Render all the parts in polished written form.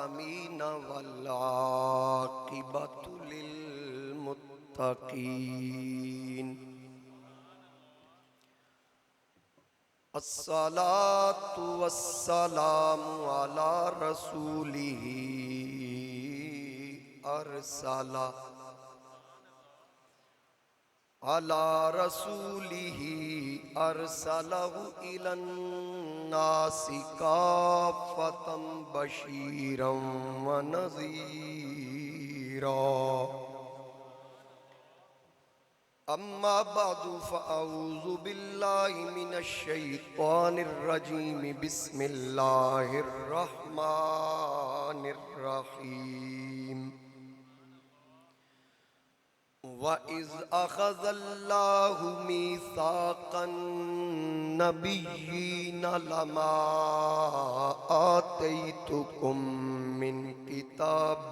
العالمين والعاقبة للمتقين. الصلاة والسلام على رسوله أرسله إلى الناس كافة بشيرا ونذيرا. أما بعد فأعوذ بالله من الشيطان الرجيم. بسم الله الرحمن الرحيم. وَإِذْ أَخَذَ اللَّهُ مِيثَاقَ النَّبِيِّينَ لَمَا آتَيْتُكُم مِّن كِتَابٍ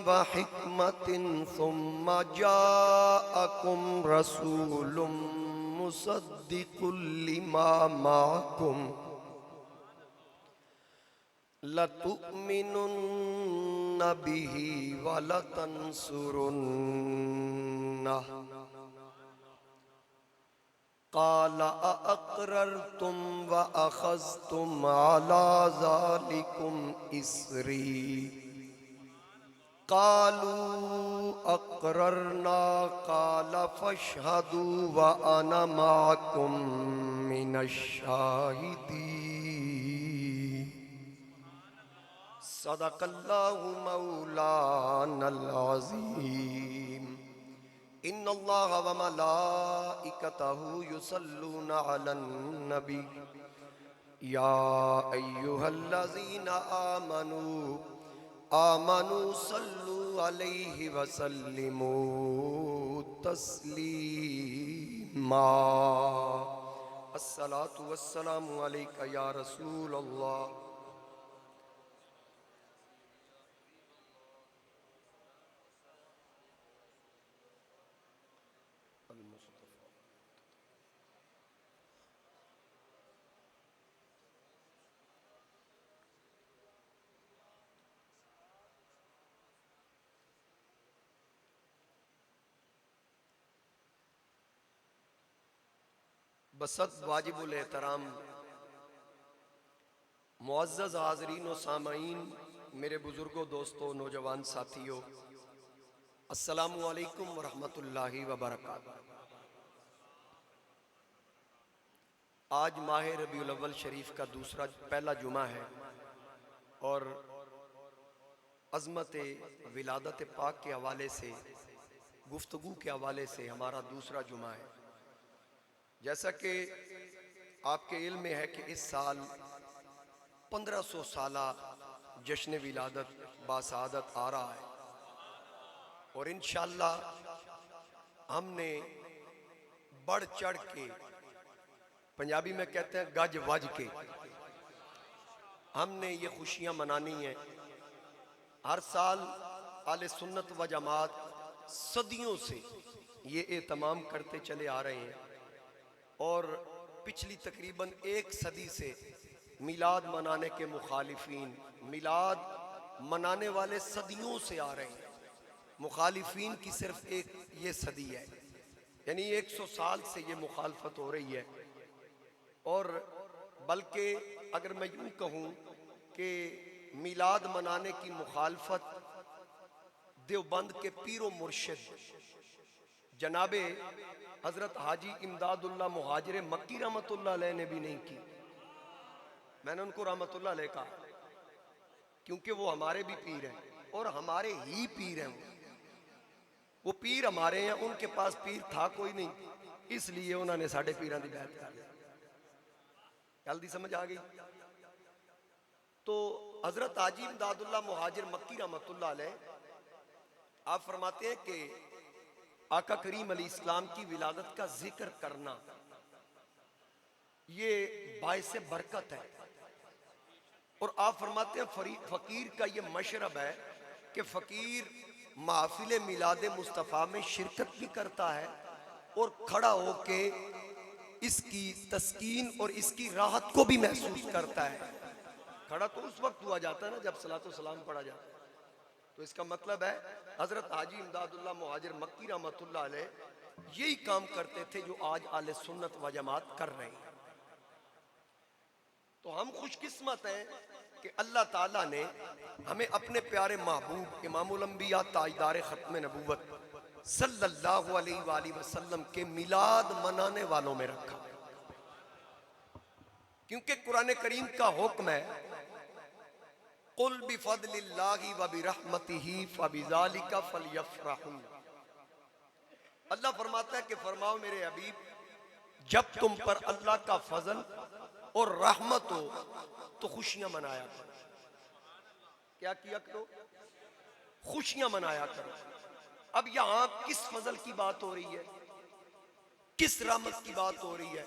وَحِكْمَةٍ ثُمَّ جَاءَكُمْ رَسُولٌ مُصَدِّقٌ لِّمَا مَعَكُمْ لَتُؤْمِنُنَّ بِهِ وَلَتَنْصُرُنَّهُ قَالَ أَأَقْرَرْتُمْ وَأَخَذْتُمْ عَلَى ذَلِكُمْ إِصْرِي قَالُوا أَقْرَرْنَا قَالَ فَاشْهَدُوا وَأَنَا مَعَكُمْ مِنَ الشَّاهِدِينَ. صدق اللہ مولانا العظیم. ان اللہ وملائکتہ یصلون علی النبی یا ایہا الذین آمنوا صلوا علیہ وسلموا تسلیما. الصلاۃ والسلام علیک یا رسول اللہ. بسط واجب الاحترام معزز حاضرین و سامعین، میرے بزرگوں، دوستوں، نوجوان ساتھیوں، السلام علیکم ورحمۃ اللہ وبرکاتہ. آج ماہ ربیع الاول شریف کا پہلا جمعہ ہے اور عظمت ولادت پاک کے حوالے سے گفتگو کے حوالے سے ہمارا دوسرا جمعہ ہے. جیسا کہ آپ کے علم میں ہے کہ اس سال 1500 سالہ جشن ولادت باسعادت آ رہا ہے اور انشاءاللہ ہم نے بڑھ چڑھ کے، پنجابی میں کہتے ہیں گج وج کے، ہم نے یہ خوشیاں منانی ہیں. ہر سال اہل سنت و جماعت صدیوں سے یہ اہتمام کرتے چلے آ رہے ہیں اور پچھلی تقریباً 1 صدی سے میلاد منانے کے مخالفین، میلاد منانے والے صدیوں سے آ رہے ہیں. مخالفین کی صرف ایک یہ صدی ہے، یعنی 100 سال سے یہ مخالفت ہو رہی ہے. اور بلکہ اگر میں یوں کہوں کہ میلاد منانے کی مخالفت دیوبند کے پیر و مرشد جناب حضرت حاجی امداد اللہ مہاجر مکی رحمت اللہ علیہ نے بھی نہیں کی. میں نے ان کو رحمت اللہ علیہ کہا کیونکہ وہ ہمارے بھی پیر ہیں اور ہمارے ہی پیر ہیں. وہ پیر ہمارے ہیں، ان کے پاس پیر تھا کوئی نہیں، اس لیے انہوں نے ساڑھے پیران دی بیعت کر لیا. جلدی سمجھ آ گئی. تو حضرت حاجی امداد اللہ مہاجر مکی رحمت اللہ علیہ آپ فرماتے ہیں کہ آقا کریم علیہ السلام کی ولادت کا ذکر کرنا یہ باعث برکت ہے. اور آپ فرماتے ہیں فقیر کا یہ مشرب ہے کہ فقیر محفل میلاد مصطفیٰ میں شرکت بھی کرتا ہے اور کھڑا ہو کے اس کی تسکین اور اس کی راحت کو بھی محسوس کرتا ہے. کھڑا تو اس وقت ہوا جاتا ہے نا جب صلاۃ و سلام پڑھا جاتا ہے. تو اس کا مطلب ہے حضرت حاجی امداد اللہ مہاجر مکی رحمۃ اللہ علیہ یہی کام کرتے تھے جو آج اہل سنت و جماعت کر رہے ہیں. تو ہم خوش قسمت ہیں کہ اللہ تعالیٰ نے ہمیں اپنے پیارے محبوب امام الانبیاء تاجدار ختم نبوت صلی اللہ علیہ وآلہ وسلم کے میلاد منانے والوں میں رکھا. کیونکہ قرآن کریم کا حکم ہے قُلْ بِفَضْلِ اللَّهِ وَبِرَحْمَتِهِ فَبِذَلِكَ فَلْيَفْرَحُوا. اللہ فرماتا ہے کہ فرماؤ میرے حبیب جب تم پر اللہ کا فضل اور رحمت ہو تو خوشیاں منایا کرو. کیا کیا کرو؟ خوشیاں منایا کرو. اب یہاں کس فضل کی بات ہو رہی ہے؟ کس رحمت کی بات ہو رہی ہے؟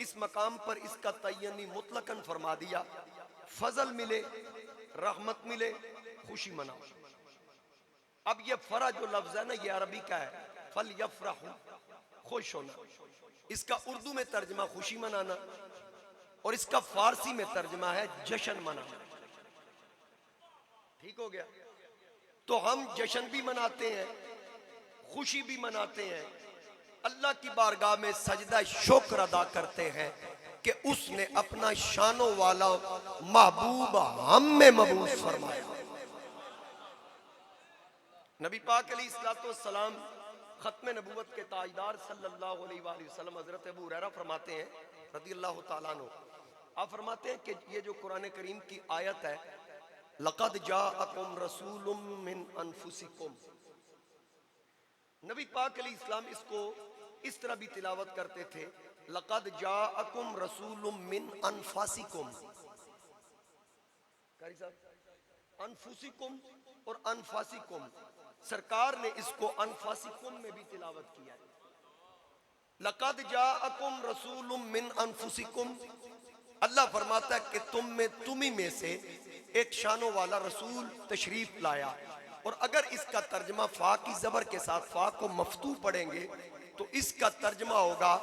اس مقام پر اس کا تعین مطلقاً فرما دیا فضل ملے، رحمت ملے، خوشی مناؤ. اب یہ فرح جو لفظ ہے نا یہ عربی کا ہے فَلْيَفْرَحُوا، خوش ہونا. اس کا اردو میں ترجمہ خوشی منانا اور اس کا فارسی میں ترجمہ ہے جشن منانا. ٹھیک ہو گیا؟ تو ہم جشن بھی مناتے ہیں، خوشی بھی مناتے ہیں، اللہ کی بارگاہ میں سجدہ شکر ادا کرتے ہیں کہ اس نے اپنا شانوں والا محبوب ہم میں مبعوث فرمایا. نبی پاک علیہ السلام ختم نبوت کے تاجدار صلی اللہ علیہ وآلہ وسلم حضرت ابو ہریرہ فرماتے ہیں رضی اللہ تعالیٰ عنہ، آپ فرماتے ہیں کہ یہ جو قرآن کریم کی آیت ہے لَقَدْ جَاءَكُمْ رَسُولٌ مِّنْ أَنفُسِكُمْ، نبی پاک علیہ السلام اس کو اس طرح بھی تلاوت کرتے تھے لَقَدْ جَاءَكُمْ رَسُولٌ مِّنْ أَنفَسِكُمْ. قاری صاحب انفسکم اور انفاسکم، سرکار نے اس کو انفاسکم میں بھی تلاوت کیا ہے. لَقَدْ جَاءَكُمْ رَسُولٌ مِّنْ أَنفُسِكُمْ، اللہ فرماتا ہے کہ تمہیں میں سے ایک شانوں والا رسول تشریف لایا. اور اگر اس کا ترجمہ فا کی زبر کے ساتھ فا کو مفتوح پڑھیں گے تو اس کا ترجمہ ہوگا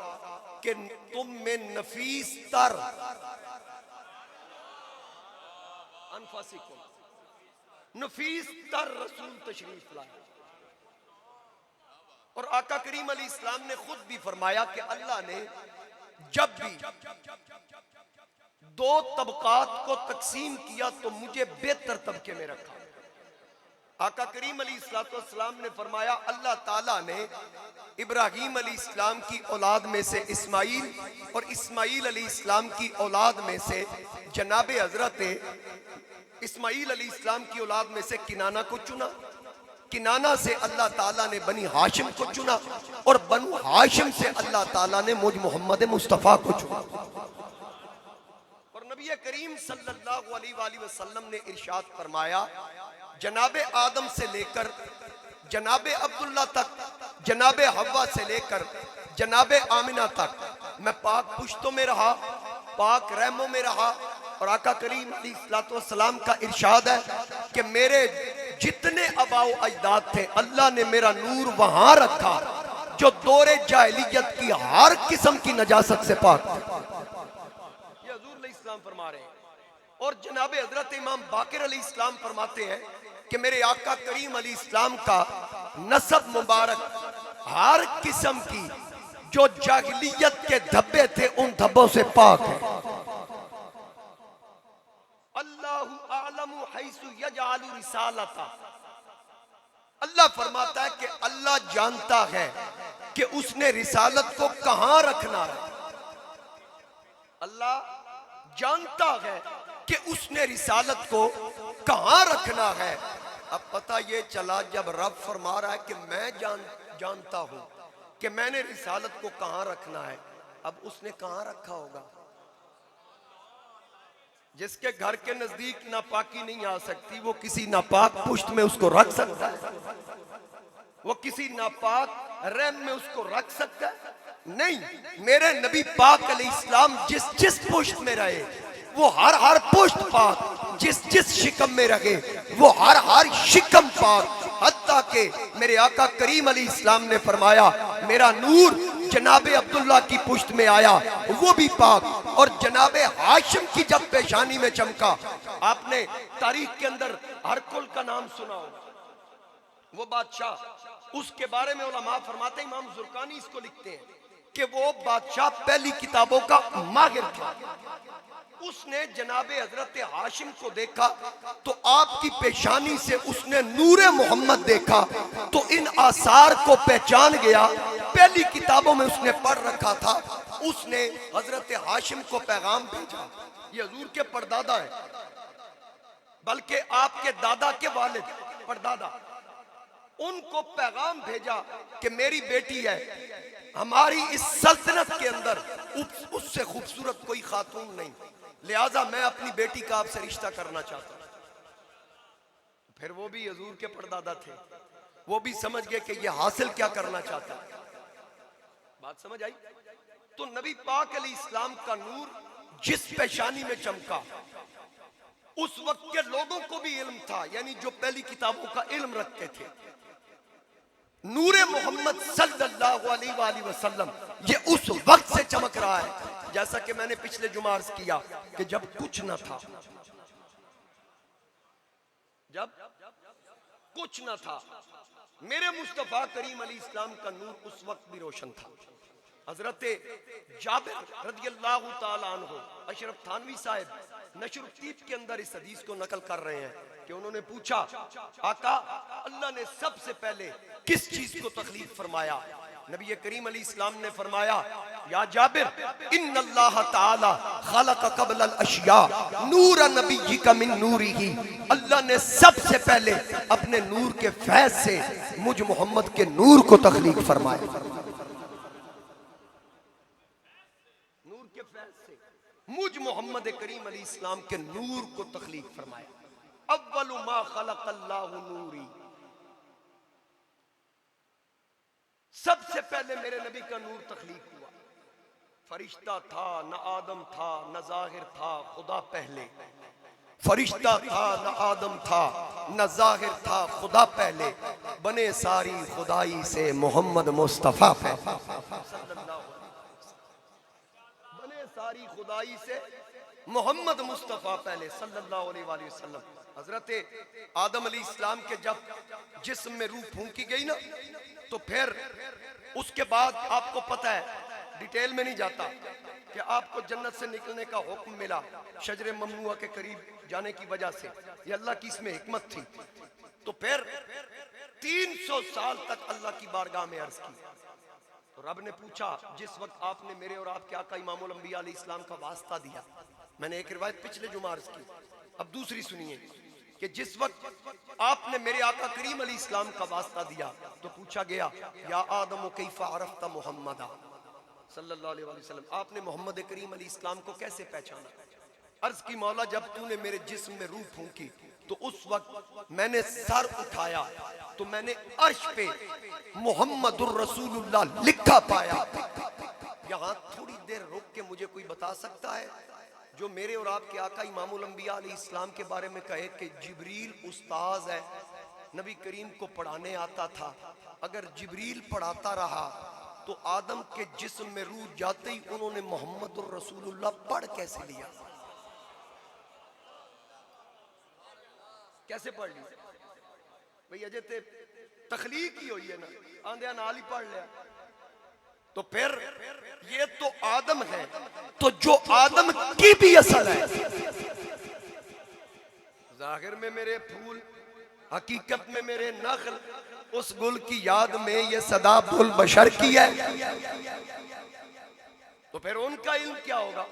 کہ تم میں نفیس تر، انفاسکم، نفیس تر رسول تشریف لایا. اور آقا کریم علیہ السلام نے خود بھی فرمایا کہ اللہ نے جب بھی دو طبقات کو تقسیم کیا تو مجھے بہتر طبقے میں رکھا. آقا کریم علیہ السلام نے فرمایا اللہ تعالیٰ نے ابراہیم علیہ السلام کی اولاد میں سے اسماعیل اور اسماعیل علیہ السلام کی اولاد میں سے جناب حضرت اسماعیل علیہ السلام کی اولاد میں سے کنانہ کو چنا. کنانہ سے اللہ تعالیٰ نے بنی ہاشم کو چنا اور بنو ہاشم سے اللہ تعالیٰ نے مجھ محمد مصطفیٰ کو چنا. اور نبی کریم صلی اللہ علیہ وآلہ وسلم نے ارشاد فرمایا جناب آدم سے لے کر جناب عبداللہ تک، جناب حوا سے لے کر جناب آمنہ تک میں پاک پشتوں میں رہا، پاک رحموں میں رہا. اور آقا کریم علیہ السلام کا ارشاد ہے کہ میرے جتنے آباء و اجداد تھے اللہ نے میرا نور وہاں رکھا جو دور جاہلیت کی ہر قسم کی نجاست سے پاک تھا. یہ حضور علیہ السلام فرما رہے ہیں. اور جناب حضرت امام باقر علیہ السلام فرماتے ہیں کہ میرے آقا کریم علیہ السلام کا نسب مبارک ہر قسم کی جو جاہلیت کے دھبے تھے ان دھبوں سے پاک ہے. اللہ اعلم حیث یجعل رسالتہ، اللہ فرماتا ہے کہ اللہ جانتا ہے کہ اس نے رسالت کو کہاں رکھنا ہے. اللہ جانتا ہے کہ اس نے رسالت کو کہاں رکھنا ہے. اب پتہ یہ چلا جب رب فرما رہا ہے کہ میں جانتا ہوں کہ میں نے رسالت کو کہاں رکھنا ہے، اب اس نے کہاں رکھا ہوگا؟ جس کے گھر کے نزدیک ناپاکی نہیں آ سکتی وہ کسی ناپاک پشت میں اس کو رکھ سکتا ہے؟ وہ کسی ناپاک رحم میں اس کو رکھ سکتا ہے؟ نہیں. میرے نبی پاک علیہ السلام جس پشت میں رہے وہ ہر پشت پاک، جس شکم میں رہے وہ ہر شکم پاک. حتیٰ کہ میرے آقا کریم علیہ السلام نے فرمایا میرا نور جناب عبداللہ کی پشت میں آیا وہ بھی پاک، اور جناب ہاشم کی جب پیشانی میں چمکا، آپ نے تاریخ کے اندر ہرکل کا نام سنا ہو، وہ بادشاہ، اس کے بارے میں علماء فرماتے ہیں، امام زرقانی اس کو لکھتے ہیں کہ وہ بادشاہ پہلی کتابوں کا ماہر تھا۔ اس نے جناب حضرت ہاشم کو دیکھا تو آپ کی پیشانی سے اس نے نور محمد دیکھا تو ان آثار کو پہچان گیا، پہلی کتابوں میں اس نے پڑھ رکھا تھا، اس نے حضرت ہاشم کو پیغام بھیجا، یہ حضور کے پردادا ہے، بلکہ آپ کے دادا کے والد پردادا، ان کو پیغام بھیجا کہ میری بیٹی ہے، ہماری اس سلطنت کے اندر اس سے خوبصورت کوئی خاتون نہیں، لہٰذا میں اپنی بیٹی کا آپ سے رشتہ کرنا چاہتا ہوں۔ پھر وہ بھی حضور کے پردادا تھے، وہ بھی سمجھ گئے کہ یہ حاصل کیا کرنا چاہتا ہے، بات سمجھ آئی؟ تو نبی پاک علیہ السلام کا نور جس پیشانی میں چمکا، اس وقت کے لوگوں کو بھی علم تھا، یعنی جو پہلی کتابوں کا علم رکھتے تھے، نور محمد صلی اللہ علیہ وآلہ وسلم یہ اس وقت سے چمک رہا ہے، جیسا کہ میں نے پچھلے جمعہ عرض کیا کہ جب کچھ نہ تھا، جب کچھ نہ تھا، میرے مصطفیٰ کریم علیہ السلام کا نور اس وقت بھی روشن تھا۔ حضرت جابر رضی اللہ تعالیٰ عنہ، اشرف تھانوی صاحب نشر الطیب کے اندر اس حدیث کو نقل کر رہے ہیں کہ انہوں نے پوچھا، آقا اللہ نے سب سے پہلے کس چیز کو تخلیق فرمایا؟ نبی کریم علیہ السلام نے فرمایا، یا جابر ان اللہ تعالی خلق قبل الاشیاء نور نبیک من نورہ، اللہ نے سب سے پہلے اپنے نور کے فیض سے مجھ محمد کے نور کو تخلیق فرمایا، نور کے فیض سے مجھ محمد کریم علیہ السلام کے نور کو تخلیق فرمایا۔ اول ما خلق اللہ نوری، سب سے پہلے میرے نبی کا نور تخلیق ہوا، فرشتہ تھا نہ آدم تھا نہ ظاہر تھا، خدا پہلے، فرشتہ تھا نہ آدم تھا نہ ظاہر تھا، خدا پہلے، بنے ساری خدائی سے محمد مصطفیٰ پہلے، بنے ساری خدائی سے محمد مصطفیٰ پہلے صلی اللہ علیہ وآلہ وسلم۔ حضرت آدم علیہ السلام کے جب جسم میں روح پھونکی گئی نا، تو پھر اس کے بعد آپ کو پتہ ہے، ڈیٹیل میں نہیں جاتا، کہ آپ کو جنت سے نکلنے کا حکم ملا شجر ممنوعہ کے قریب جانے کی وجہ سے، یہ اللہ کی اس میں حکمت تھی۔ تو پھر 300 سال تک اللہ کی بارگاہ میں عرض کی، تو رب نے پوچھا، جس وقت آپ نے میرے اور آپ کے آقا امام الانبیاء علیہ السلام کا واسطہ دیا، میں نے ایک روایت پچھلے جمعہ عرض کی، اب دوسری سنیے، کہ جس وقت آپ نے میرے آقا کریم علیہ السلام کا واسطہ دیا تو پوچھا گیا، یا آدم کیف عرفت محمد صلی اللہ علیہ وسلم، آپ نے محمد کریم علیہ السلام کو کیسے پہچانا؟ عرض کی، مولا جب تو نے میرے جسم میں روح پھونکی تو اس وقت میں نے سر اٹھایا تو میں نے عرش پہ محمد الرسول اللہ لکھا پایا۔ یہاں تھوڑی دیر رک کے مجھے کوئی بتا سکتا ہے جو میرے اور آپ کے آقا امام الانبیاء علیہ السلام کے بارے میں کہے کہ جبریل استاذ ہے، نبی کریم کو پڑھانے آتا تھا، اگر جبریل پڑھاتا رہا تو آدم کے جسم میں روح جاتے ہی انہوں نے محمد الرسول اللہ پڑھ کیسے لیا؟ کیسے پڑھ لیا؟ بھئی اجے تے تخلیق ہی ہوئی ہے نا، آندھیا نال ہی پڑھ لیا۔ تو پھر یہ تو آدم ہے، تو جو آدم کی بھی اصل ہے، ظاہر میں میرے پھول، حقیقت میں میرے نخل، اس گل کی یاد میں یہ صدا بل بشر کی ہے، تو پھر ان کا علم کیا ہوگا؟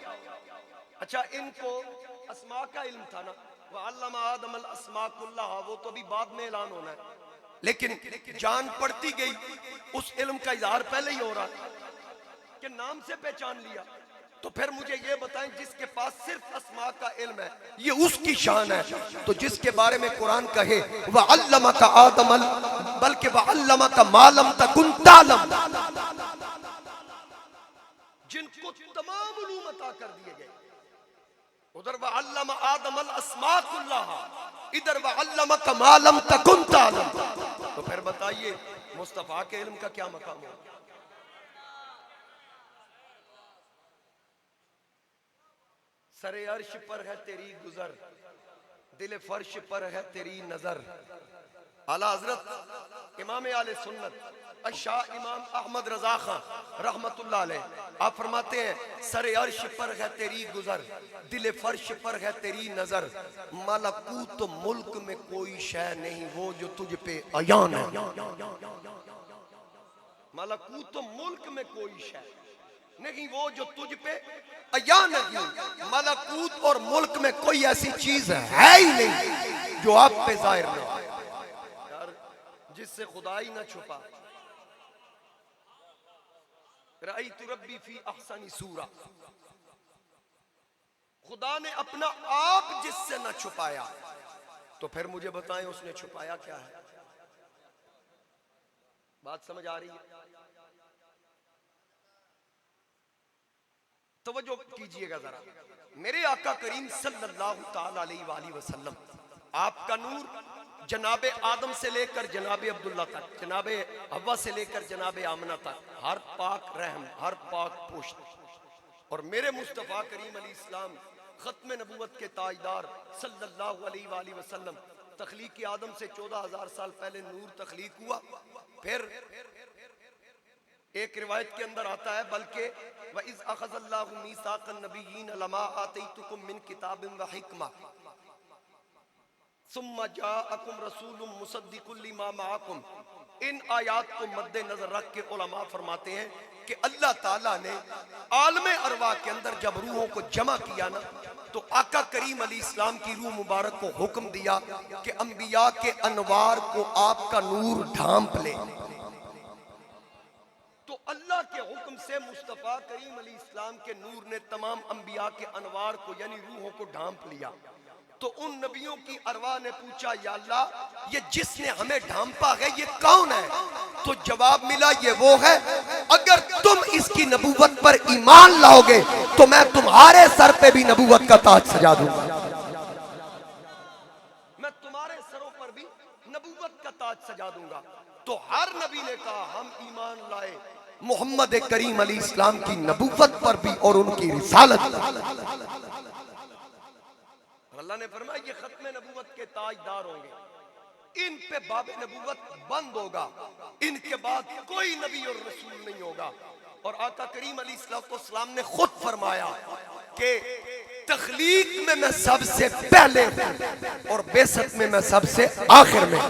اچھا ان کو اسماء کا علم تھا نا، وَعَلَّمَ آدَمَ الْأَسْمَاءَ كُلَّهَا، وہ تو بھی بعد میں اعلان ہونا ہے، لیکن جان پڑتی گئی، اس علم کا اظہار پہلے ہی ہو رہا کہ نام سے پہچان لیا۔ تو پھر مجھے یہ بتائیں، جس کے پاس صرف اسماء کا علم ہے یہ اس کی شان ہے، تو جس کے بارے میں قرآن کہے وَعَلَّمَكَ آدَمَ، بلکہ وَعَلَّمَكَ مَا لَمْ تَكُنْ تَعْلَمْ، جن کو تمام علوم عطا کر دیے گئے، ادھر وَعَلَّمَ آدَمَ الْأَسْمَاءَ كُلَّهَا، ادھر وَعَلَّمَكَ مَا لَمْ تَكُنْ تَعْلَمْ۔ تو پھر بتائیے مصطفیٰ کے علم کا کیا مقام ہے؟ سر عرش پر ہے تیری گزر، دل فرش پر ہے تیری نظر۔ اعلیٰ حضرت امام اہل سنت شاہ امام احمد رضا خان رحمت اللہ علیہ آپ فرماتے ہیں سر عرش پر ہے تیری گزر، دل فرش پر ہے تیری نظر، ملکوت ملک میں کوئی شے نہیں وہ جو تجھ پہ عیان ہے۔ ملکوت ملک میں کوئی شے نہیں وہ جو تجھ پہ عیان ہے۔ ملکوت اور ملک میں کوئی ایسی چیز ہے ہی نہیں جو آپ پہ ظاہر نہ ہو، جس سے خدائی نہ چھپا۔ رأیت ربی فی احسن صورہ، خدا نے اپنا آپ جس سے نہ چھپایا تو پھر مجھے بتائیں اس نے چھپایا کیا ہے؟ بات سمجھ آ رہی ہے؟ توجہ کیجئے گا ذرا، میرے آقا کریم صلی اللہ تعالی علیہ وآلہ وسلم، آپ کا نور جناب آدم سے لے کر جناب عبداللہ تک، جناب حوا سے لے کر جناب آمنہ تک، ہر پاک رحم، ہر پاک پشت، اور میرے مصطفیٰ کریم علیہ السلام ختم نبوت کے تاجدار صلی اللہ علیہ وآلہ وسلم، تخلیق آدم سے 14,000 سال پہلے نور تخلیق ہوا۔ پھر ایک روایت کے اندر آتا ہے بلکہ وَإِذْ أَخَذَ اللَّهُ مِيثَاقَ النَّبِيِّينَ لَمَا آتَيْتُكُم مِّن كِتَابٍ وَحِكْمَةٍ ثُمَّ جَاءَكُمْ رَسُولٌ مُصَدِّقٌ لِّمَا مَعَكُمْ۔ ان آیات کو مد نظر رکھ کے علماء فرماتے ہیں کہ اللہ تعالیٰ نے عالم ارواح کے اندر جب روحوں کو جمع کیا نا تو آقا کریم علیہ السلام کی روح مبارک کو حکم دیا کہ انبیاء کے انوار کو آپ کا نور ڈھانپ لے۔ تو اللہ کے حکم سے مصطفیٰ کریم علیہ السلام کے نور نے تمام انبیاء کے انوار کو یعنی روحوں کو ڈھانپ لیا۔ تو ان نبیوں کی ارواح نے پوچھا یا اللہ یہ جس نے ہمیں ڈھانپا ہے یہ کون ہے؟ تو جواب ملا یہ وہ ہے، اگر تم اس کی نبوت پر ایمان لاؤ گے تو میں تمہارے سر پہ بھی نبوت کا تاج سجا دوں گا۔ میں تمہارے سروں پر بھی نبوت کا تاج سجا دوں گا۔ تو ہر نبی نے کہا ہم ایمان لائے محمد کریم علیہ السلام کی نبوت پر بھی اور ان کی رسالت پر۔ اللہ نے فرمایا یہ ختم نبوت کے تاجدار ہوں گے، ان پہ باب نبوت بند ہوگا، ان کے بعد کوئی نبی اور رسول نہیں ہوگا۔ اور آقا کریم علیہ السلام نے خود فرمایا کہ تخلیق میں میں سب سے پہلے ہوں اور بعثت میں میں سب سے آخر میں ہوں۔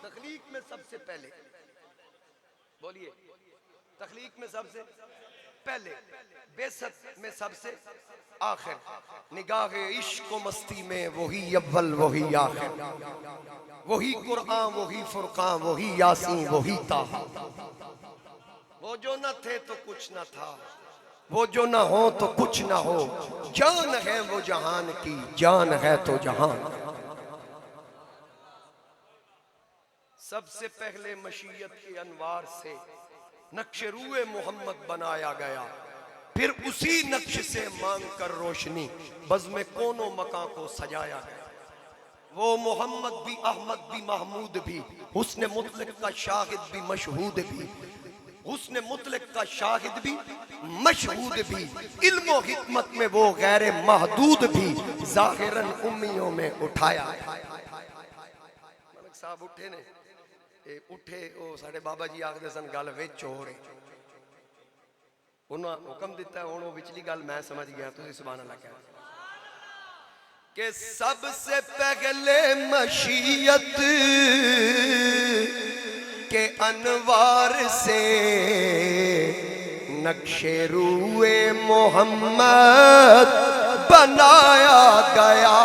تخلیق میں سب سے پہلے، بولیے تخلیق میں سب سے پہلے، بعثت میں سب سے آخر، نگاہ عشق و مستی میں وہی اول وہی آخر، وہی قرآن وہی فرقان وہی یاسین وہی طٰہٰ۔ وہ جو نہ تھے تو کچھ نہ تھا، وہ جو نہ ہو تو کچھ نہ ہو، جان ہے وہ جہان کی، جان ہے تو جہان۔ سب سے پہلے مشیت کے انوار سے نقش روئے محمد بنایا گیا، پھر اسی نقش سے مانگ کر روشنی بزم کون و مکان کو سجایا گیا۔ وہ محمد بھی احمد بھی محمود بھی، حسن مطلق کا شاہد بھی مشہود بھی، حسن مطلق کا شاہد بھی مشہود بھی، علم و حکمت میں وہ غیر محدود بھی، ظاہراً امیوں میں اٹھایا۔ ملک صاحب اٹھے نے اٹھے او ساڑھے بابا جی آخر سن گل وچ ہو رہے، انہوں حکم دیتا ہے انہوں وچلی گل میں سمجھ گیا تو سبحان اللہ کہا کہ سب سے پہلے مشیت کے انوار سے نقش روئے محمد بنایا گیا۔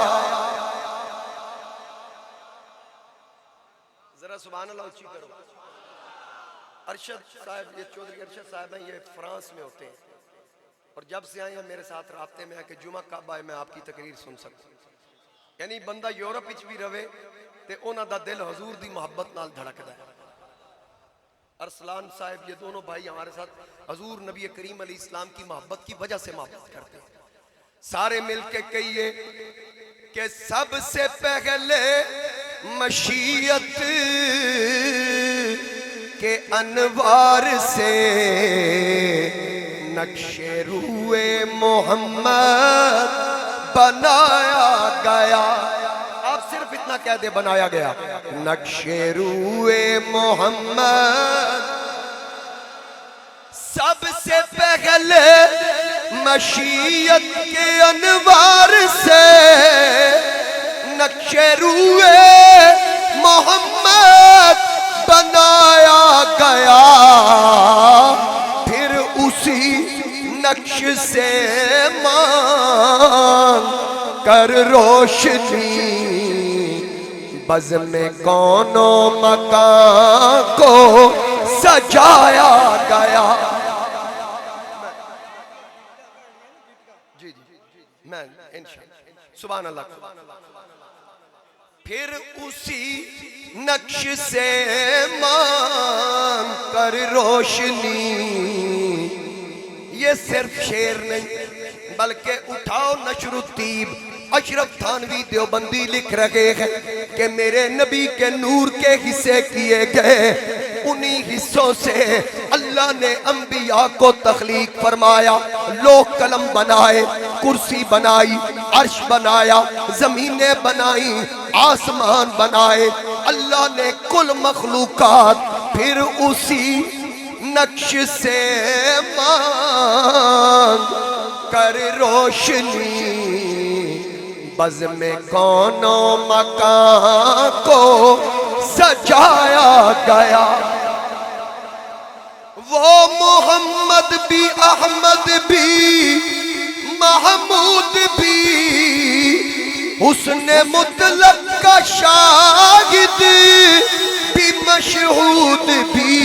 ذرا سبحان اللہ اچھی کرو۔ ارشد صاحب، یہ چودھری ارشد صاحب ہیں، یہ فرانس میں ہوتے ہیں اور جب سے آئے ہیں میرے ساتھ رابطے میں ہے کہ جمعہ کعبہ ہے میں آپ کی تقریر سن سکتا ہوں۔ یعنی بندہ یورپ وچ بھی رہے تے انہاں دا دل حضور دی محبت نال دھڑکدا ہے۔ ارسلان صاحب، یہ دونوں بھائی ہمارے ساتھ حضور نبی کریم علیہ السلام کی محبت کی وجہ سے محبت کرتے ہیں۔ سارے مل کے کہیے کہ سب سے پہلے مشیت کے انوار سے نقش روئے محمد بنایا گیا. آپ صرف اتنا کہہ دے بنایا گیا. نقش روئے محمد سب سے پہلے مشیت کے انوار سے نقش روئے محمد بنایا گیا. پھر اسی نقش سے مانگ کر روشنی بزم کون و مکان کو سجایا گیا. میں سبحان اللہ. پھر اسی نقش سے مانگ کر روشنی. یہ صرف شعر نہیں بلکہ اٹھاؤ نشر الطیب اشرف تھانوی دیوبندی لکھ رہے ہیں کہ میرے نبی کے نور کے حصے کیے گئے. انہی حصوں سے اللہ نے انبیاء کو تخلیق فرمایا. لوح قلم بنائے, کرسی بنائی, عرش بنایا, زمینیں بنائی, آسمان بنائے. اللہ نے کل مخلوقات پھر اسی نقش سے مانگ کر روشنی بزم کون و مکان کو سجایا گیا. وہ محمد بھی احمد بھی محمود بھی حسن مطلق کا شاہد بھی مشہود بھی.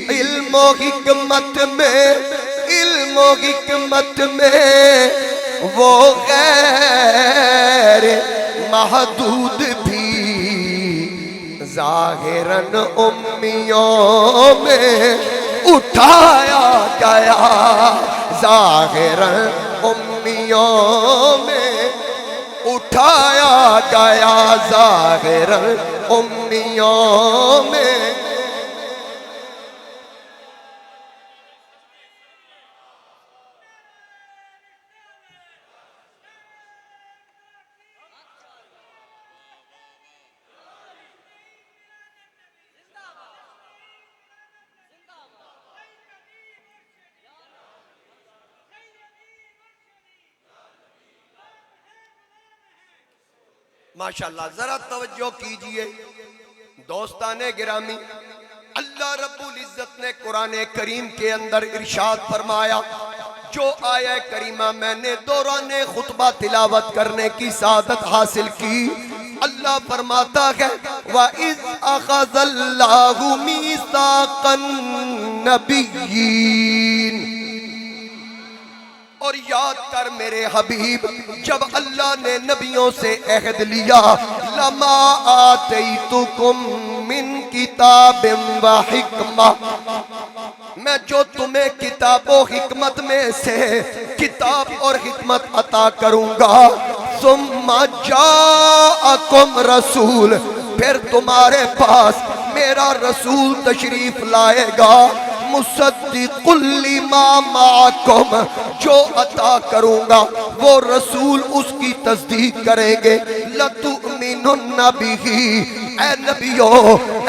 علم و حکمت میں وہ غیر محدود بھی. ظاہراً امیوں میں اٹھایا گیا. ظاہراً امیوں میں اٹھایا گیا. ظاہراً امیوں میں. ماشاءاللہ ذرا توجہ کیجئے دوستان گرامی. اللہ رب العزت نے قرآن کریم کے اندر ارشاد فرمایا. جو آیہ کریمہ میں نے دوران خطبہ تلاوت کرنے کی سعادت حاصل کی, اللہ فرماتا ہے وَإِذْ أَخَذَ اللَّهُ مِيثَاقَ النَّبِيِّينَ. اور یاد کر میرے حبیب جب اللہ نے نبیوں سے عہد لیا لَمَا آتَيْتُكُم مِّن كِتَابٍ وَحِکْمَةٍ, میں جو تمہیں کتاب و حکمت میں سے کتاب اور حکمت عطا کروں گا. ثُمَّ جَاءَكُمْ رَسُولٌ, پھر تمہارے پاس میرا رسول تشریف لائے گا. مصدق لما معکم, جو عطا کروں گا وہ رسول اس کی تصدیق کریں گے. لَتُؤْمِنُنَّ بِهِ, اے نبیو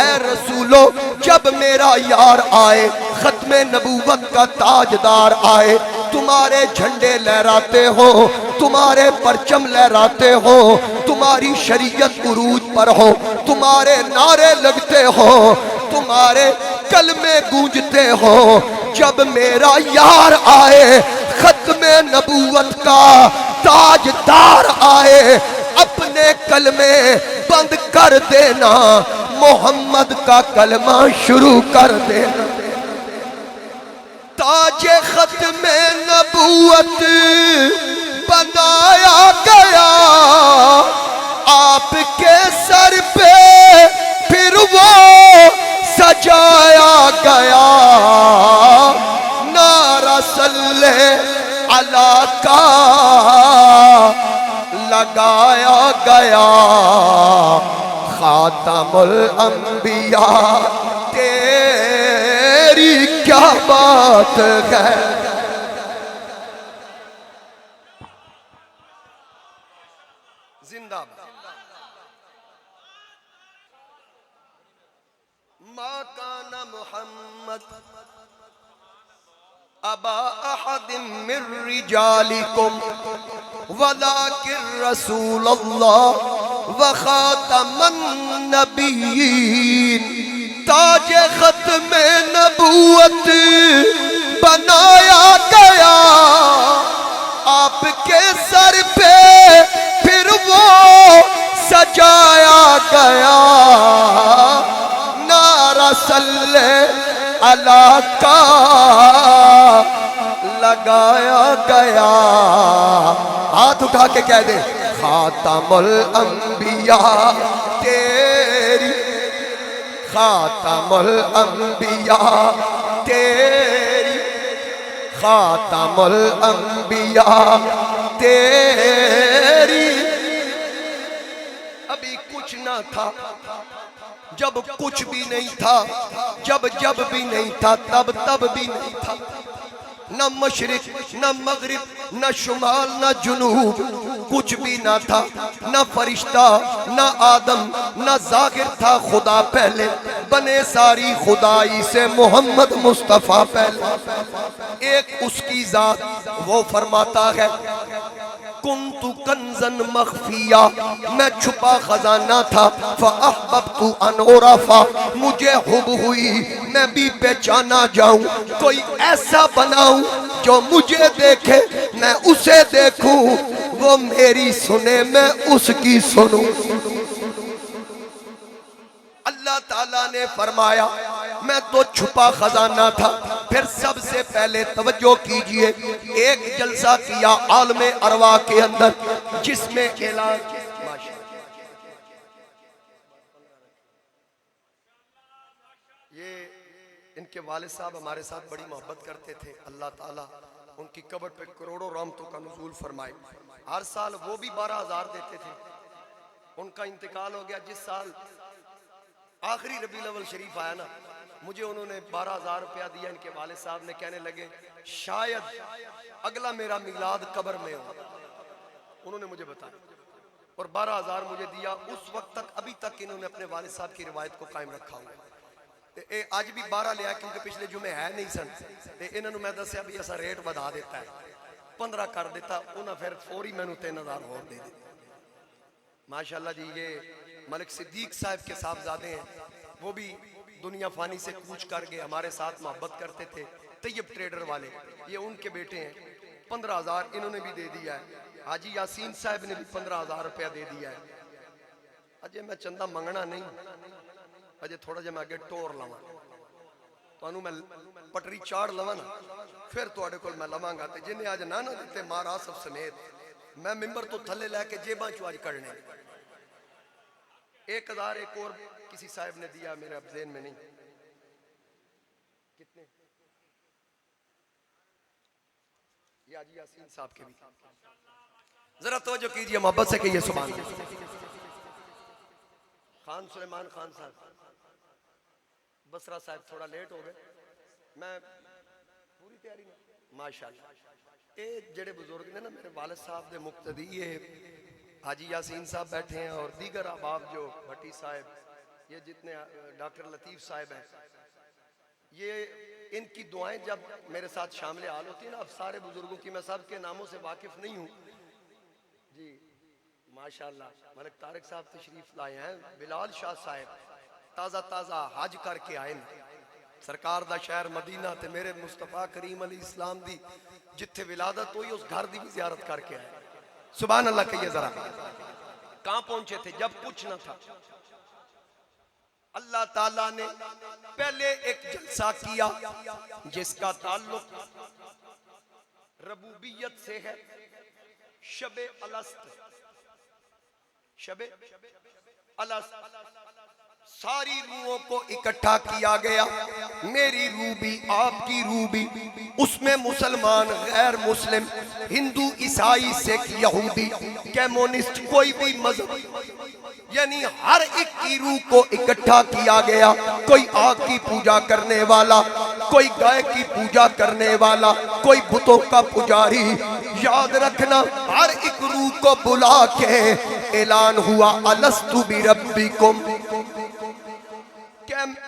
اے رسولو جب میرا یار آئے, ختم نبوت کا تاجدار آئے, تمہارے جھنڈے لہراتے ہو, تمہارے پرچم لہراتے ہو, تمہاری شریعت عروج پر ہو, تمہارے نعرے لگتے ہو, تمہارے کلمے گونجتے ہو. جب میرا یار آئے, ختم نبوت کا تاجدار آئے, اپنے کلمے بند کر دینا, محمد کا کلمہ شروع کر دینا. تاج ختم نبوت بنایا گیا آپ کے سر پہ, پھر وہ سجایا گیا. نعرہ صلی علی کا لگایا گیا. خاتم الانبیاء تیری کیا بات ہے. زندہ ما کان محمد ابا احد من رجالکم ولکن رسول اللہ وخاتم النبیین. تاج ختم نبوت بنایا گیا آپ کے سر پہ، پھر وہ سجایا گیا. نعرہ صلی اللہ کا لگایا گیا. ہاتھ اٹھا کے کہہ دے خاتم الانبیاء تیری، خاتم الانبیاء تیری، خاتم الانبیاء تیری. ابھی کچھ نہ تھا جب کچھ بھی نہیں تھا، جب بھی نہیں تھا تب بھی نہیں تھا. نہ مشرق نہ مغرب نہ شمال نہ جنوب، کچھ بھی نہ تھا. نہ فرشتہ نہ آدم نہ ظاہر تھا خدا پہلے، بنے ساری خدائی سے محمد مصطفیٰ پہلے. ایک اس کی ذات وہ فرماتا ہے کنت کنزن مخفیہ، میں چھپا خزانہ تھا. فاحببت ان عرفا، مجھے حب ہوئی میں بھی پہچانا جاؤں، کوئی ایسا بناؤں جو مجھے دیکھے میں اسے دیکھوں، وہ میری سنے میں اس کی سنوں. اللہ تعالیٰ نے فرمایا میں تو چھپا خزانہ تھا. پھر سب سے پہلے توجہ کیجئے، ایک جلسہ کیا عالم ارواح کے اندر جس میں اعلان، یہ ان کے والد صاحب ہمارے ساتھ بڑی محبت کرتے تھے. اللہ تعالیٰ ان کی قبر پہ کروڑوں رحمتوں کا نزول فرمائے. ہر سال وہ بھی 12,000 دیتے تھے. ان کا انتقال ہو گیا. جس سال آخری ربیع الاول شریف آیا نا، مجھے انہوں نے 12,000 روپیہ دیا. ان کے والد صاحب نے کہنے لگے شاید اگلا میرا میلاد قبر میں ہو. انہوں نے مجھے بتایا اور 12,000 مجھے دیا. اس وقت تک ابھی تک انہوں نے اپنے والد صاحب کی روایت کو قائم رکھا ہوا. آج بھی 12 لیا کیونکہ پچھلے جمعے ہے نہیں سن. انہوں نے میں دسیا بھی ایسا ریٹ بدا دیتا ہے، 15 کر دیتا. انہوں پھر فوری میں 3,000 اور دے دیتا. ماشاءاللہ جی یہ ملک صدیق صاحب کے صاحبزادے ہیں. وہ بھی دنیا فانی سے کوچ کر گئے، ہمارے ساتھ محبت کرتے تھے. طیب ٹریڈر والے یہ ان کے بیٹے ہیں. 15,000 انہوں نے بھی دے دیا ہے. حاجی یاسین صاحب نے بھی 15,000 روپیہ دے دیا ہے. اجے میں چندہ منگنا نہیں، اجے تھوڑا جا میں آگے ٹور لواں تو انہوں میں پٹری چاڑ لواں نا، پھر تو اڑے کل میں لواں گا. جنہیں آج نہ دیتے مارا سب سمیت میں ممبر تو تھلے لے کے جیباں چو آج کرنے. 1,000 ایک اور کسی صاحب نے دیا، میرے اب ذہن میں نہیں کتنے. یہ حاجی یاسین صاحب کے بھی. ذرا توجہ کیجئے محبت سے کہیے سبحان اللہ. خان سلیمان خان صاحب بسرا صاحب تھوڑا لیٹ ہو گئے. میں پوری تیاری میں ماشاءاللہ. اے جڑے بزرگ نے نا میرے والد صاحب دے مقتدی، یہ حاجی یاسین صاحب بیٹھے ہیں اور دیگر احباب جو بھٹی صاحب، یہ جتنے ڈاکٹر لطیف صاحب ہیں، یہ ان کی دعائیں جب میرے ساتھ شامل حال ہوتی ہیں نا. اب سارے بزرگوں کی میں سب کے ناموں سے واقف نہیں ہوں جی. ماشاءاللہ ملک طارق صاحب تشریف لائے ہیں. بلال شاہ صاحب تازہ حج کر کے آئے ہیں. سرکار دا شہر مدینہ تے میرے مصطفیٰ کریم علیہ السلام دی جتھے ولادت ہوئی اس گھر دی بھی زیارت کر کے آئے. سبحان اللہ کہیے ذرا. کہاں پہنچے تھے جب کچھ نہ تھا؟ اللہ تعالیٰ نے پہلے ایک جلسہ کیا جس کا تعلق ربوبیت سے ہے. شب الست، شب الست ساری روحوں کو اکٹھا کیا گیا. میری روح بھی آپ کی روح بھی، اس میں مسلمان غیر مسلم ہندو عیسائی سکھ یہودی کیمونسٹ کوئی بھی مذہب، یعنی ہر ایک کی روح کو اکٹھا کیا گیا. کوئی آگ کی پوجا کرنے والا، کوئی گائے کی پوجا کرنے والا، کوئی بتوں کا پجاری، یاد رکھنا ہر ایک روح کو بلا کے اعلان ہوا الست بربکم،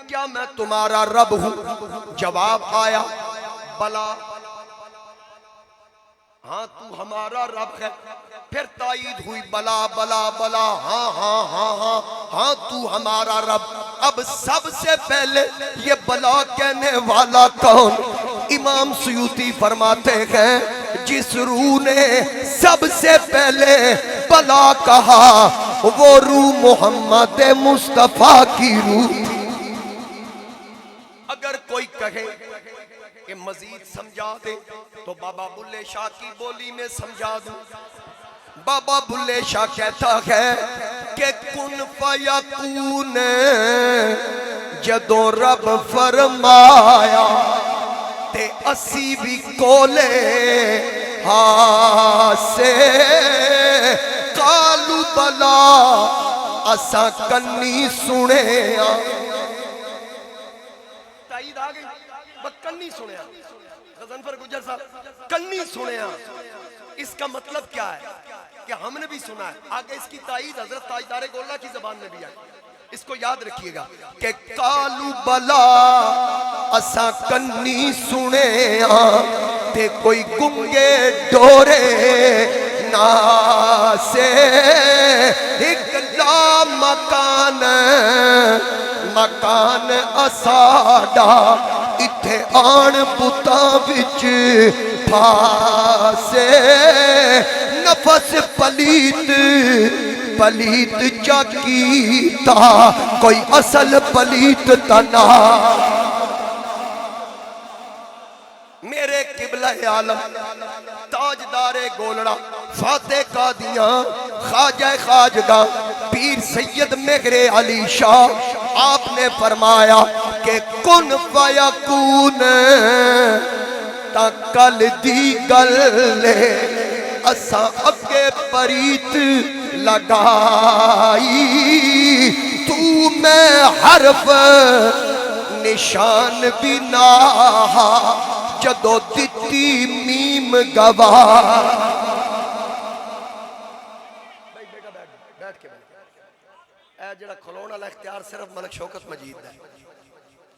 کیا میں تمہارا رب ہوں؟ جواب آیا بلا، ہاں تو ہمارا رب ہے۔ پھر تائید ہوئی بلا بلا بلا، ہاں ہاں ہاں ہاں ہاں تو ہمارا رب۔ اب سب سے پہلے یہ بلا کہنے والا کون؟ امام سیوطی فرماتے ہیں جس روح نے سب سے پہلے بلا کہا وہ روح محمد مصطفیٰ کی روح تھی۔ اگر کوئی کہے کہ مزید سمجھا دے تو بابا بلے شاہ کی بولی میں سمجھا دوں۔ بابا بلے شاہ کہتا ہے کہ کن فیکون جدوں رب فرمایا تے اسی بھی کولے ہاسے کالو بلا اسا کنی سنے تائید آگئی کنی سنے غضنفر گجر صاحب کنی سنے۔ اس کا مطلب کیا ہے کہ ہم نے بھی سنا ہے، آگے اس کی تائید حضرت تاجدار گولہ کی زبان میں بھی آئی۔ اس کو یاد رکھیے گا کہ کالو بلا اسا کنی سنے تے کوئی گنگے ڈورے ناسے ایک لا مکان مکان اساڈا اتھے آن بتا بچ پھاسے نفس پلیت پلیت چاکیتا کوئی اصل پلیت تنا۔ میرے قبلہ عالم تاجدار گولڑا فاتح قادیاں خواجہ خواجگاں پیر سید مہر علی شاہ آپ نے فرمایا کہ کن فیکون تا کل دی گلے اساں اگے پریت لگائی تو میں حرف نشان بنا جدو دتی میم گواہ۔ بیٹھ کے اے جڑا کھلون والا اختیار صرف ملک شوکت مجید ہے۔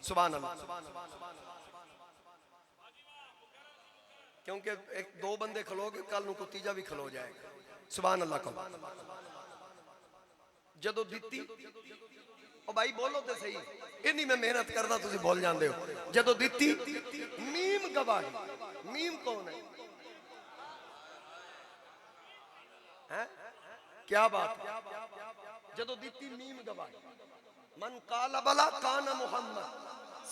سبحان اللہ، کیونکہ ایک دو بندے کھلو گے کل نو کو تیجا بھی کھلو جائے گا۔ سبحان اللہ کو جدو دیتی او بھائی بولو تے صحیح، انہی میں محنت کرنا تسی بول جان دے ہو۔ جدو دیتی میم گواہی، میم کون ہے؟ کیا بات ہے؟ جدو دیتی میم گواہی من قال بلا کان محمد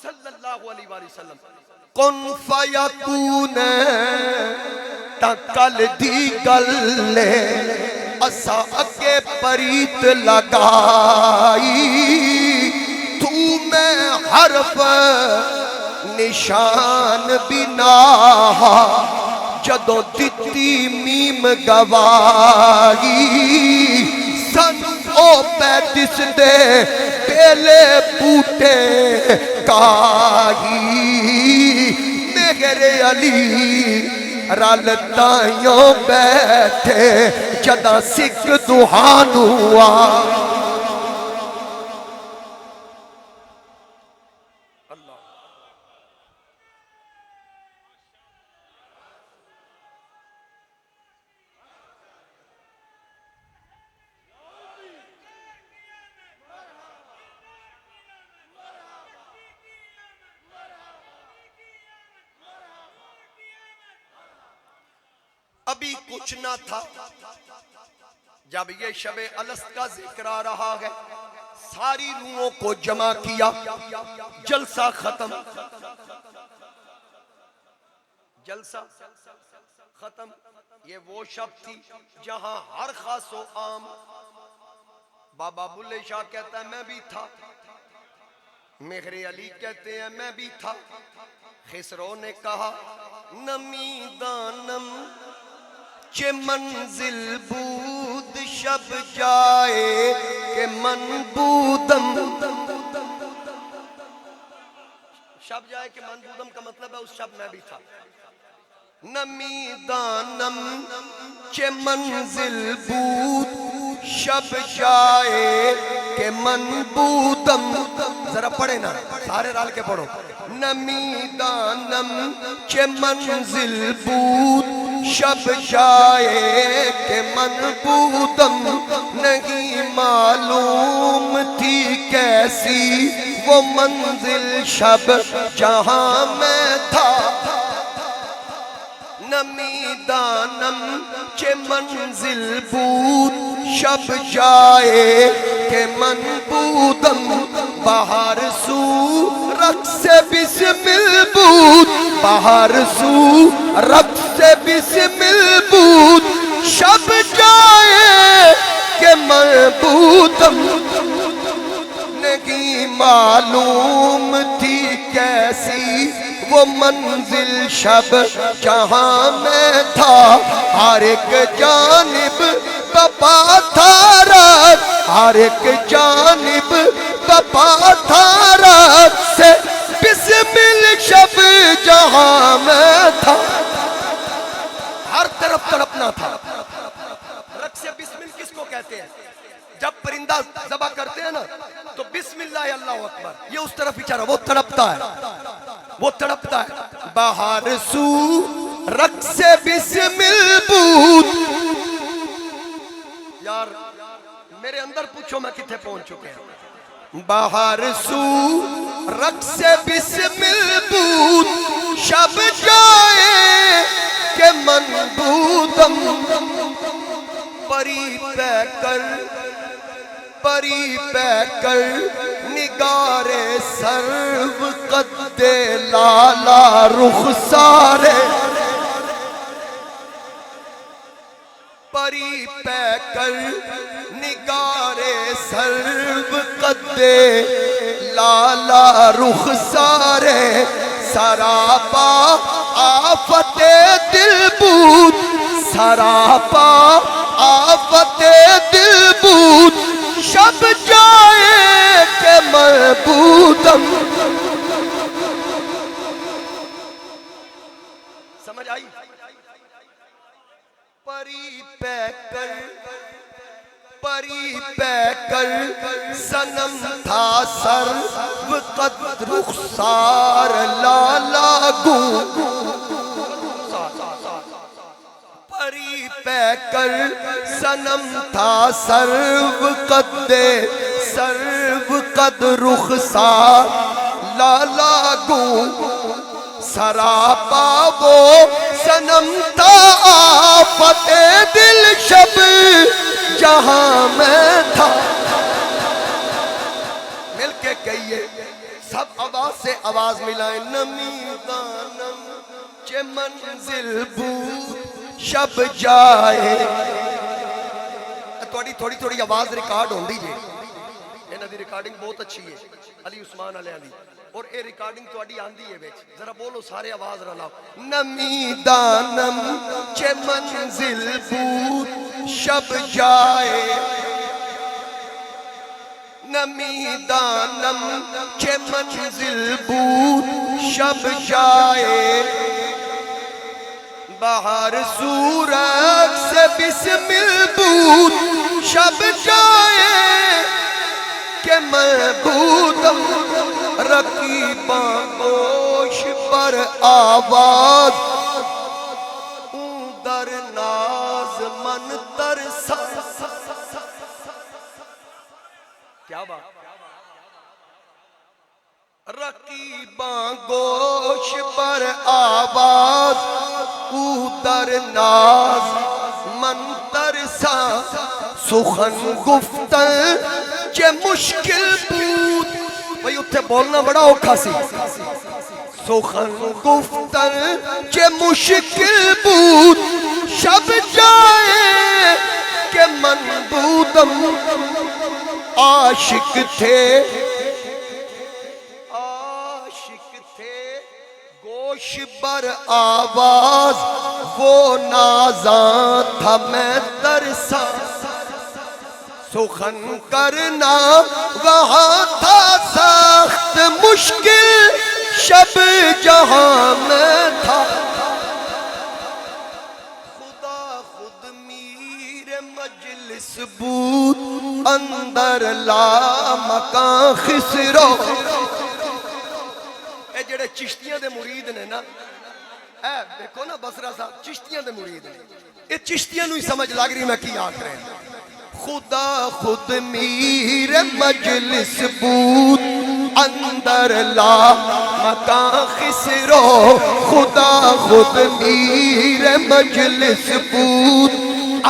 صلی اللہ علیہ وآلہ وسلم کن فیکون تکل دی گلے اسا اگے پریت لگائی تو میں حرف نشان بنا جدو دتی میم گواہی سن او پیتس دے بیلے بوٹے کاہی مہر علی رال تائیوں بیٹھے جدا سکھ دہانو آ۔ ابھی کچھ نہ تھا جب یہ شب الست کا ذکر آ رہا ہے، ساری روحوں کو جمع کیا، جلسہ ختم، جلسہ ختم۔ یہ وہ شب تھی جہاں ہر خاص و عام، بابا بلے شاہ کہتا ہے میں بھی تھا، مہر علی کہتے ہیں میں بھی تھا، خسرو نے کہا نمی دانم چے منزل بود شب جائے کہ من بودم، شب جائے کہ من بودم کا مطلب ہے اس شب میں بھی تھا. نمی دانم چے منزل بود شب جائے کہ من بودم. ذرا پڑھے نا سارے رال کے پڑھو. نمی دانم چے منزل بود شب جائے کہ من بودم. نہیں معلوم تھی کیسی وہ منزل شب جہاں میں تھا. نمی دانم چے منزل بود شب جائے کہ من بودم. بہار سو رقص بسمل بود بہار سو رقص بسمل بود. شب جائے کہ من بودم. نہیں معلوم تھی کیسی وہ منزل شب جہاں میں تھا. ہر ایک جانب بپا تھا رات ہر ایک جانب بپا تھا رات سے بسمل شب جہاں میں تھا. ہر طرف تڑپنا تھا. رقص بسمل کس کو کہتے ہیں؟ جب پرندہ ذبح کرتے ہیں نا تو بسم اللہ اللہ اکبر یہ اس طرف ہی چارہ وہ تڑپتا ہے وہ تڑپتا ہے. بہار سو رقص بسمل بود. یار میرے اندر پوچھو میں کتنے پہنچ چکے ہیں. بہار سو رقص بسمل بود شب جائے کہ من بودم. پری پہ کر نگار سرو قد لالا رخسارے. پری پہ کر نگار سرو قد لالا رخسارے. سراپا آفت دل بود سراپا آفت دل بود. شب جائے کہ من بودم. سمجھ آئی؟ پری پہ کر صنم تھا سرو قد رخسار لالا گوں. پری پہ کر صنم تھا سرو قد رخسار لالا گوں. سراپا وہ صنم تھا آفت دل شب جہاں میں تھا. مل کے کہیے سب آواز سے آواز ملائیں. نمی دانم چے منزل بود شب جائے. تھوڑی آواز ریکارڈ ہوں دیجئے. انہاں دی ریکارڈنگ بہت اچھی ہے علی عثمان علیہ دی اور اے ریکارڈنگ تواڈی آندی ہے وچ. ذرا بولو سارے آواز رلاؤ. نمی دانم چے منزل بود شب جائے. نمی دانم چے منزل بود شب جائے. بہار سو رقص بسمل بود شب جائے کہ من بودم. رقیباں گوش پر آواز در ناز من ترسا. کیا بات. رقیباں گوش پر آواز در ناز من ترسا. سخن گفتن چے مشکل بود. بھئی اتھے بولنا بڑا اوکھا سی. سخن گفتن چے مشکل بود شب جائے کہ من بودم. عاشق تھے گوش بر آواز وہ نازاں تھا میں ترسا. سخن کرنا وہاں تھا سخت مشکل شب جہاں میں تھا خدا خود میر مجلس بود اندر لا مکان خسرو. اے جڑے چشتیاں دے مرید نے نا، اے دیکھو نا بصرہ صاحب چشتیاں دے مرید نے، اے چشتیاں نو ہی سمجھ لگ رہی میں کی آکھ رہے ہیں. خدا خود میر مجلس بود اندر لا مکان خسرو. خدا خود میر مجلس بود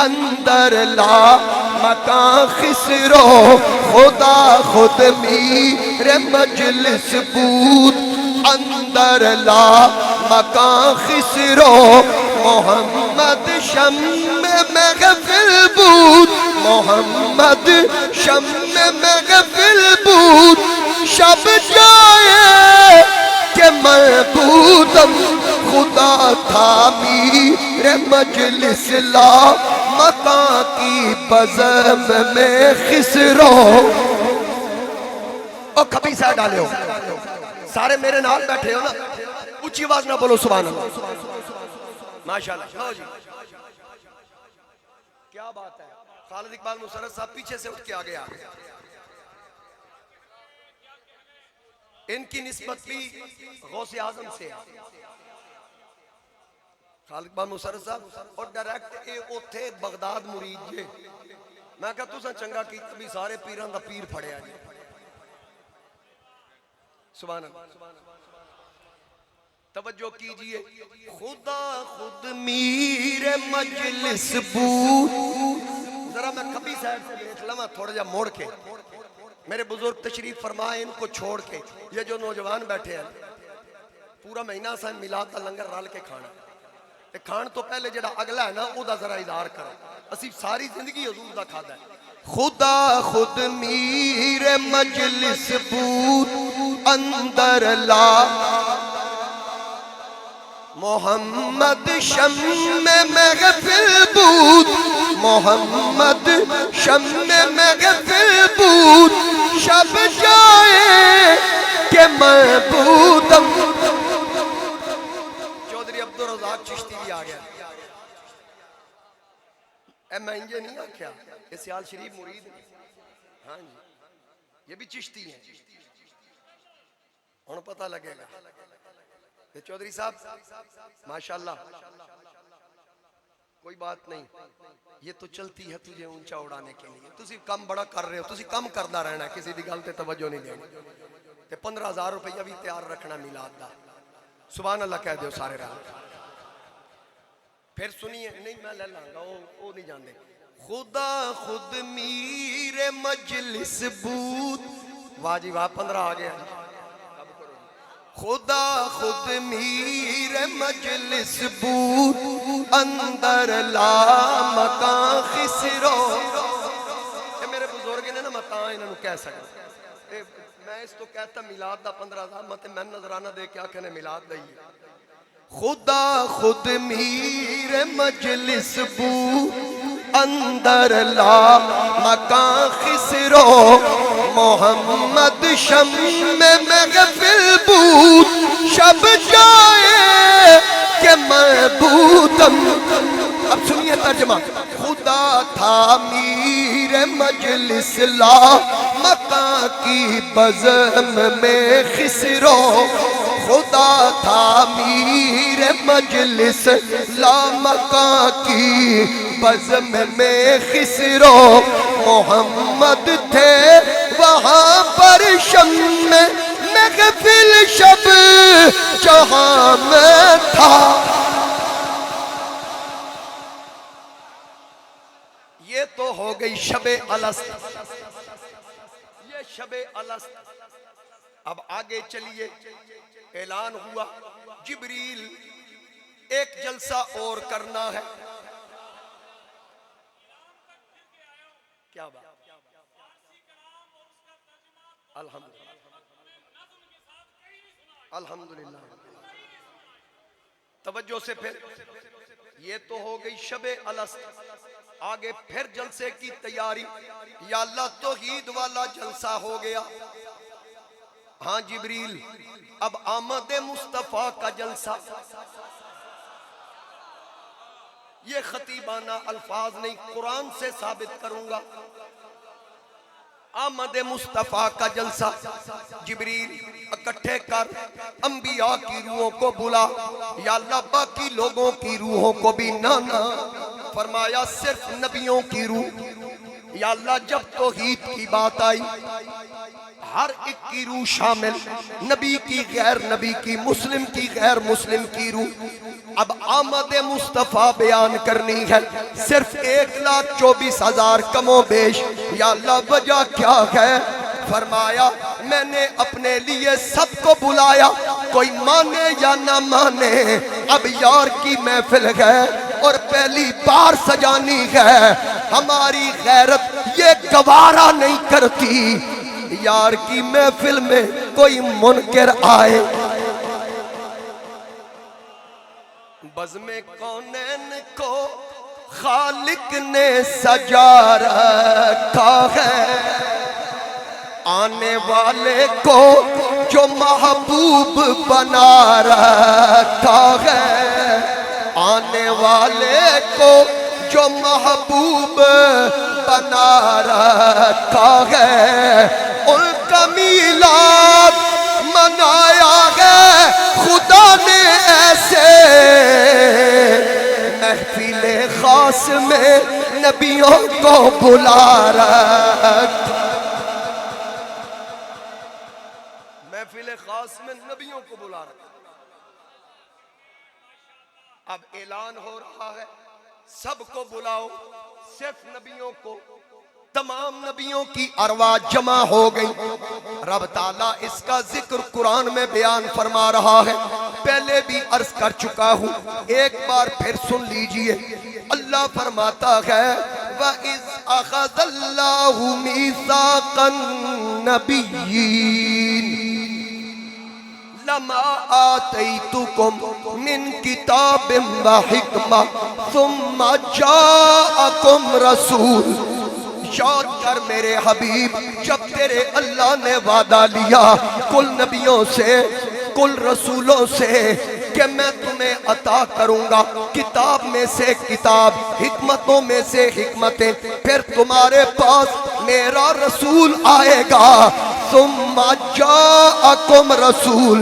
اندر لا مکان خسرو. خدا خود میر مجلس بود اندر لا مکان خسرو. محمد شم مغفل بود، محمد شم مغفل بود. شب جائے کہ معبودم خدا تھا میر مجلس لا مکان کی بزم میں خسرو. او کبھی سا ڈالے ہو سارے میرے نال بیٹھے ہو نا، اونچی آواز نہ بولو سبحان اللہ. ماشاءاللہ لو جی کیا بات ہے. خالد اقبال مسرت صاحب پیچھے سے اٹھ کے آگے آ گئے. ان کی نسبت بھی غوث اعظم سے ہے. خالد اقبال مسرت صاحب اور ڈائریکٹ اے اوتھے بغداد مرید جے. میں کہا تُساں چنگا کی بھی سارے پیران دا پیر پھڑیا جے. سبحان اللہ توجہ کیجئے. خدا خود میر مجلس بود. ذرا میں کبھی سائڈ سے دیکھ لما تھوڑا جا موڑ کے. میرے بزرگ تشریف فرمائے ان کو چھوڑ کے. یہ جو نوجوان بیٹھے ہیں پورا مہینہ سائن میلاد دا لنگر رال کے کھانا. کھان تو پہلے جڑا اگلا ہے نا او دا ذرا اظہار کرو. اسی ساری زندگی حضور دا کھادا ہے. خدا خود میر مجلس بود اندر لا محمد شم مغفل بود. محمد شم مغفل بود. شب جائے کہ معبودم. چودھری عبدالرزاق چشتی بھی آ گیا. اے میں انجے نہیں آکھیا یہ سیال شریف مرید ہے. ہاں جی یہ بھی چشتی ہیں. انہوں پتہ لگے گا. چودھری صاحب ماشاءاللہ کوئی بات نہیں، یہ تو چلتی ہے تجھے اونچا اڑانے کے لیے. تسی کم بڑا کر رہے ہو، تسی کم کرنا رہنا ہے، کسی دی گل تے توجہ نہیں دینی. تے 15,000 روپیہ بھی تیار رکھنا میلاد دا. سبحان اللہ کہہ دیو سارے رہا. پھر سنیے نہیں میں لے لاں گا وہ نہیں جاندے. خدا خود میر مجلس بود. واہ جی واہ 15 آ گیا. خدا خود میر مجلس بود اندر لا مکان خسرو. یہ میرے بزرگ نے نا مکان انہوں کہہ سکتا. میں اس تو کہتا میلاد دا 15,000 مت میں نظرانہ دے کے آکھنے میلاد دا ہی. خدا خود میر مجلس بود اندر لا مکان خسرو. محمد شم مغفل بود. شب جائے کہ معبودم. اب سنیے ترجمہ. خدا تھا میر مجلس لا مکان کی بزم میں خسرو. خدا تھا میر مجلس لا مکان کی بزم میں خسرو. محمد تھے وہاں پر شم مغفل شب جہاں میں تھا. یہ تو ہو گئی شب الست. یہ شب الست. اب آگے چلیے. اعلان ہوا جبریل ایک جلسہ اور کرنا ہے. کیا بات. الحمدللہ توجہ سے. پھر یہ تو ہو گئی شب الست. آگے پھر جلسے کی تیاری. یا اللہ توحید والا جلسہ ہو گیا. ہاں جبریل اب آمد مصطفیٰ کا جلسہ، یہ خطیبانہ الفاظ نہیں، قرآن سے ثابت کروں گا۔ آمد مصطفیٰ کا جلسہ، جبریل اکٹھے کر انبیاء کی روحوں کو بلا، یا اللہ باقی لوگوں کی روحوں کو بھی نہ فرمایا صرف نبیوں کی روح۔ یا اللہ جب توحید کی بات آئی ہر ایک کی روح شامل، نبی کی غیر نبی کی، مسلم کی غیر مسلم کی روح۔ اب آمد مصطفیٰ بیان کرنی ہے، صرف 1,24,000 کم و بیش۔ یا اللہ وجہ کیا ہے؟ فرمایا میں نے اپنے لیے سب کو بلایا، کوئی مانے یا نہ مانے، اب یار کی محفل ہے اور پہلی بار سجانی ہے، ہماری غیرت یہ گوارا نہیں کرتی یار کی محفل میں کوئی منکر آئے۔ بزم کونین کو خالق نے سجا رکھا ہے، آنے والے کو جو محبوب بنا رکھا ہے، آنے والے کو جو محبوب بنا رکھا ہے، ان کا میلاد منایا ہے خدا نے ایسے، محفل خاص میں نبیوں کو بلا رکھا، محفل خاص میں نبیوں کو بلا رکھا۔ اب اعلان ہو رہا ہے سب کو بلاؤ، صرف نبیوں کو، تمام نبیوں کی ارواح جمع ہو گئی۔ رب تعالیٰ اس کا ذکر قرآن میں بیان فرما رہا ہے، پہلے بھی عرض کر چکا ہوں، ایک بار پھر سن لیجئے۔ اللہ فرماتا ہے وَإِذْ أَخَذَ اللَّهُ مِيثَاقَ النَّبِيِّينَ لَمَا آتَيْتُكُمْ مِنْ كِتَابٍ وَحِكْمَةٍ ثُمَّ جَاءَكُمْ رَسُولٌ، یاد کر میرے حبیب جب تیرے اللہ نے وعدہ لیا کل نبیوں سے کل رسولوں سے کہ میں تمہیں عطا کروں گا کتاب میں سے کتاب، حکمتوں میں سے حکمتیں، پھر تمہارے پاس میرا رسول آئے گا۔ ثم جاءکم رسول،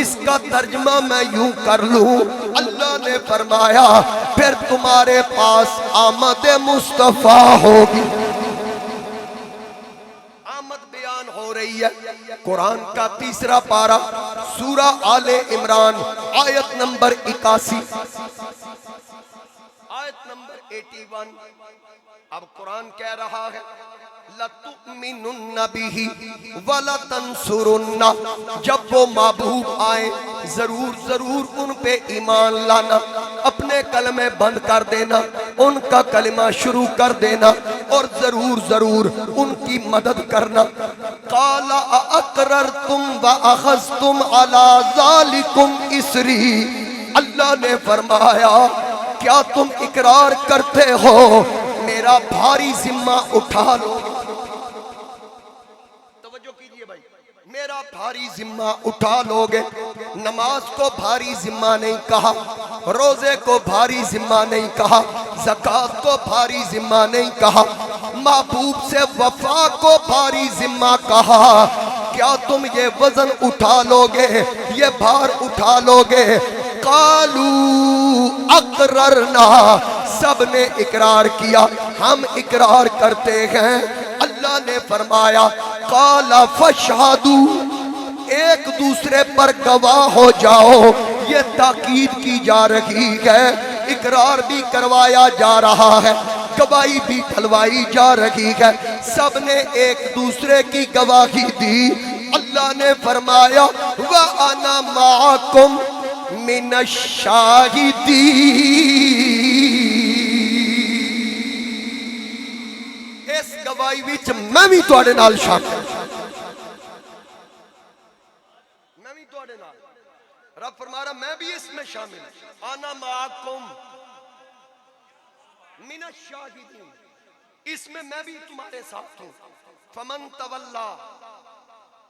اس کا ترجمہ میں یوں کر لوں، اللہ نے فرمایا پھر تمہارے پاس آمد مصطفیٰ ہوگی۔ آمد بیان ہو رہی ہے، قرآن کا تیسرا پارہ سورہ آل عمران آیت نمبر 81، آیت نمبر 81۔ اب قرآن کہہ رہا ہے لَتُؤْمِنُنَّ بِهِ وَلَتَنْصُرُنَّ، جب وہ محبوب آئیں ضرور ضرور ان پہ ایمان لانا، اپنے کلمے بند کر دینا، ان کا کلمہ شروع کر دینا اور ضرور ضرور ان کی مدد کرنا۔ قَالَ أَأَقْرَرْتُمْ وَأَخَذْتُمْ عَلَىٰ ذَلِكُمْ إِصْرِي، اللہ نے فرمایا کیا تم اقرار کرتے ہو میرا بھاری ذمہ اٹھا لو؟ توجہ کیجئے بھائی، میرا بھاری ذمہ اٹھا لوگے۔ نماز کو بھاری ذمہ نہیں کہا، روزے کو بھاری ذمہ نہیں کہا، زکوٰۃ کو بھاری ذمہ نہیں کہا، محبوب سے وفا کو بھاری ذمہ کہا۔ کیا تم یہ وزن اٹھا لوگے، یہ بھار اٹھا لوگے؟ قالوا اقررنا، سب نے اقرار کیا ہم اقرار کرتے ہیں۔ اللہ نے فرمایا قال فاشہدوا، ایک دوسرے پر گواہ ہو جاؤ، یہ تاکید کی جا رہی ہے، اقرار بھی کروایا جا رہا ہے، گواہی بھی ڈلوائی جا رہی ہے، سب نے ایک دوسرے کی گواہی دی۔ اللہ نے فرمایا وَأَنَا مَعَكُمْ مِنَ الشَّاهِدِينَ، اس گواہی وچ میں بھی تواڈے نال شامل، میں بھی تواڈے نال، رب فرما رہا میں بھی اس میں شامل ہوں۔ انا معکم من الشاہدین، اس میں بھی تمہارے ساتھ ہوں۔ فمن تولا،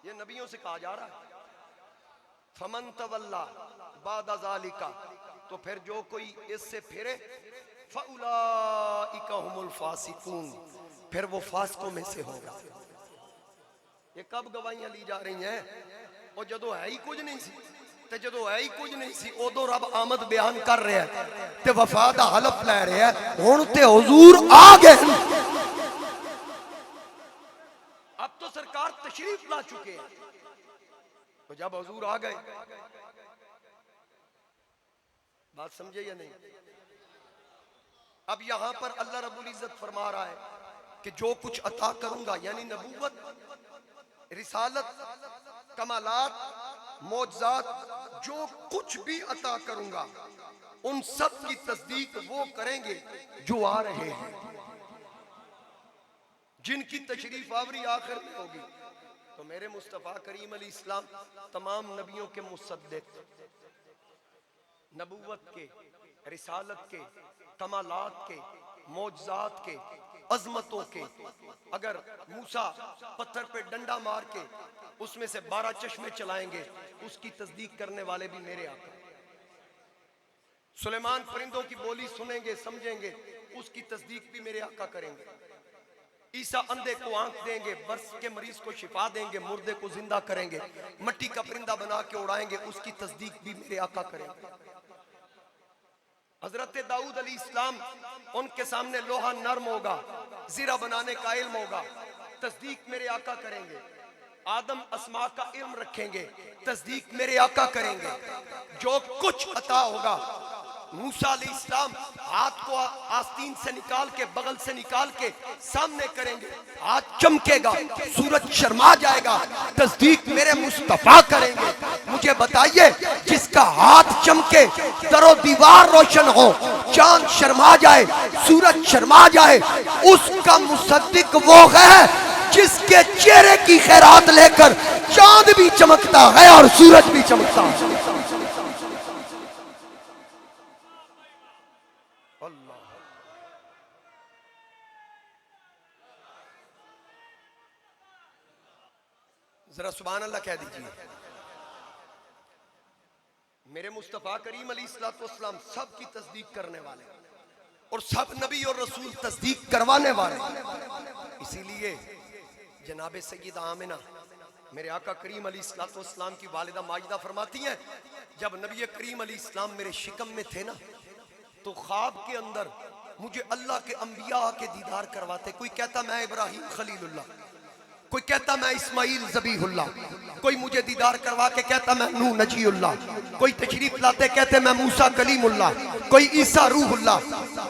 یہ نبیوں سے کہا جا رہا ہے. فمن تولا بعد ذالک، تو پھر جو کوئی اس سے پھرے، فاولئک هم الفاسقون، پھر وہ فاسقوں میں سے ہوگا. یہ کب گواہیاں لی جا رہی ہیں؟ اور جدو ہے ہی کچھ نہیں سی، تے جدو ہے ہی کچھ نہیں سی ادو رب آمد بیان کر رہے ہیں تے وفا دا حلف لے رہے ہیں. ہن تے حضور آ گئے، اب تو سرکار تشریف لا چکے ہیں. تو جب حضور آ گئے، بات سمجھے یا نہیں؟ اب یہاں پر اللہ رب العزت فرما رہا ہے کہ جو کچھ عطا کروں گا، یعنی نبوت، رسالت، کمالات، معجزات، جو کچھ بھی عطا کروں گا ان سب کی تصدیق وہ کریں گے جو آ رہے ہیں، جن کی تشریف آوری آخر میں ہوگی. تو میرے مصطفیٰ کریم علیہ السلام تمام نبیوں کے مصدق، نبوت کے، رسالت کے، کمالات کے، معجزات کے، عظمتوں کے. اگر موسیٰ پتھر پہ ڈنڈا مار کے اس میں سے 12 چشمے چلائیں گے، اس کی تصدیق کرنے والے بھی میرے آقا. سلیمان پرندوں کی بولی سنیں گے، سمجھیں گے، اس کی تصدیق بھی میرے آقا کریں گے. عیسیٰ اندھے کو آنکھ دیں گے، برس کے مریض کو شفا دیں گے، مردے کو زندہ کریں گے، مٹی کا پرندہ بنا کے اڑائیں گے، اس کی تصدیق بھی میرے آقا کریں گے. حضرت داؤد علیہ السلام، ان کے سامنے لوہا نرم ہوگا، زرہ بنانے کا علم ہوگا، تصدیق میرے آقا کریں گے. آدم اسماء کا علم رکھیں گے، تصدیق میرے آقا کریں گے. جو کچھ عطا ہوگا، موسیٰ علیہ السلام ہاتھ کو آستین سے نکال کے، بغل سے نکال کے سامنے کریں گے، ہاتھ چمکے گا، سورج شرما جائے گا، تصدیق میرے مصطفیٰ کریں گے. مجھے بتائیے، جس کا ہاتھ چمکے، در و دیوار روشن ہو، چاند شرما جائے، سورج شرما جائے، اس کا مصدق وہ ہے جس کے چہرے کی خیرات لے کر چاند بھی چمکتا ہے اور سورج بھی چمکتا ہے. اللہ، ذرا سبحان اللہ کہہ دیجئے. میرے مصطفیٰ کریم علیہ السلام سب کی تصدیق کرنے والے اور سب نبی اور رسول تصدیق کروانے والے. اسی لیے جناب سیدہ آمنہ میرے آقا کریم علیہ السلام کی والدہ ماجدہ فرماتی ہیں، جب نبی کریم علیہ السلام میرے شکم میں تھے نا، تو خواب کے اندر مجھے اللہ کے انبیاء کے دیدار کرواتے. کوئی کہتا میں ابراہیم خلیل اللہ، کوئی کہتا میں اسماعیل ذبیح اللہ، کوئی مجھے دیدار کروا کے کہتا میں نوح نجی اللہ، کوئی تشریف لاتے کہتے میں موسیٰ کلیم اللہ، کوئی عیسیٰ روح اللہ.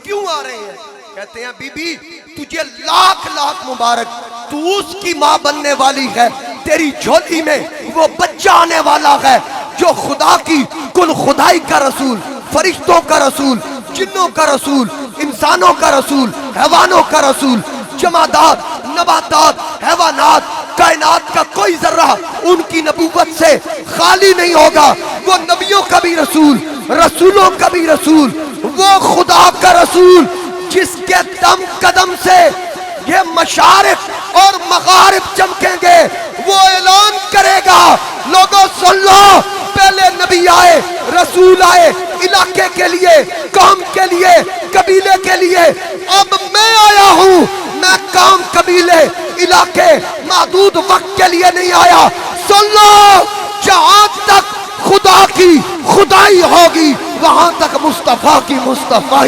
کیوں آ رہے ہیں؟ کہتے ہیں بی بی تجھے لاکھ لاکھ مبارک، تو اس کی ماں بننے والی ہے، تیری جھولی میں وہ بچہ آنے والا ہے جو خدا کی کل خدائی کا رسول، فرشتوں کا رسول، جنوں کا رسول، انسانوں کا رسول، حیوانوں کا رسول، جمادات، نباتات، حیوانات، کائنات کا کوئی ذرہ ان کی نبوت سے خالی نہیں ہوگا. وہ نبیوں کا بھی رسول، رسولوں کا بھی رسول، وہ خدا کا رسول جس کے دم قدم سے یہ مشارق اور مغارب چمکیں گے. وہ اعلان کرے گا، لوگوں سن لو، پہلے نبی آئے، رسول آئے، علاقے کے لیے، قوم کے لیے، قبیلے کے لیے. اب میں آیا ہوں، میں قوم، قبیلے، علاقے، محدود وقت کے لیے نہیں آیا. سن لو، جہاں تک خدا کی خدائی ہوگی وہاں تک مصطفیٰ کی مصطفیٰ.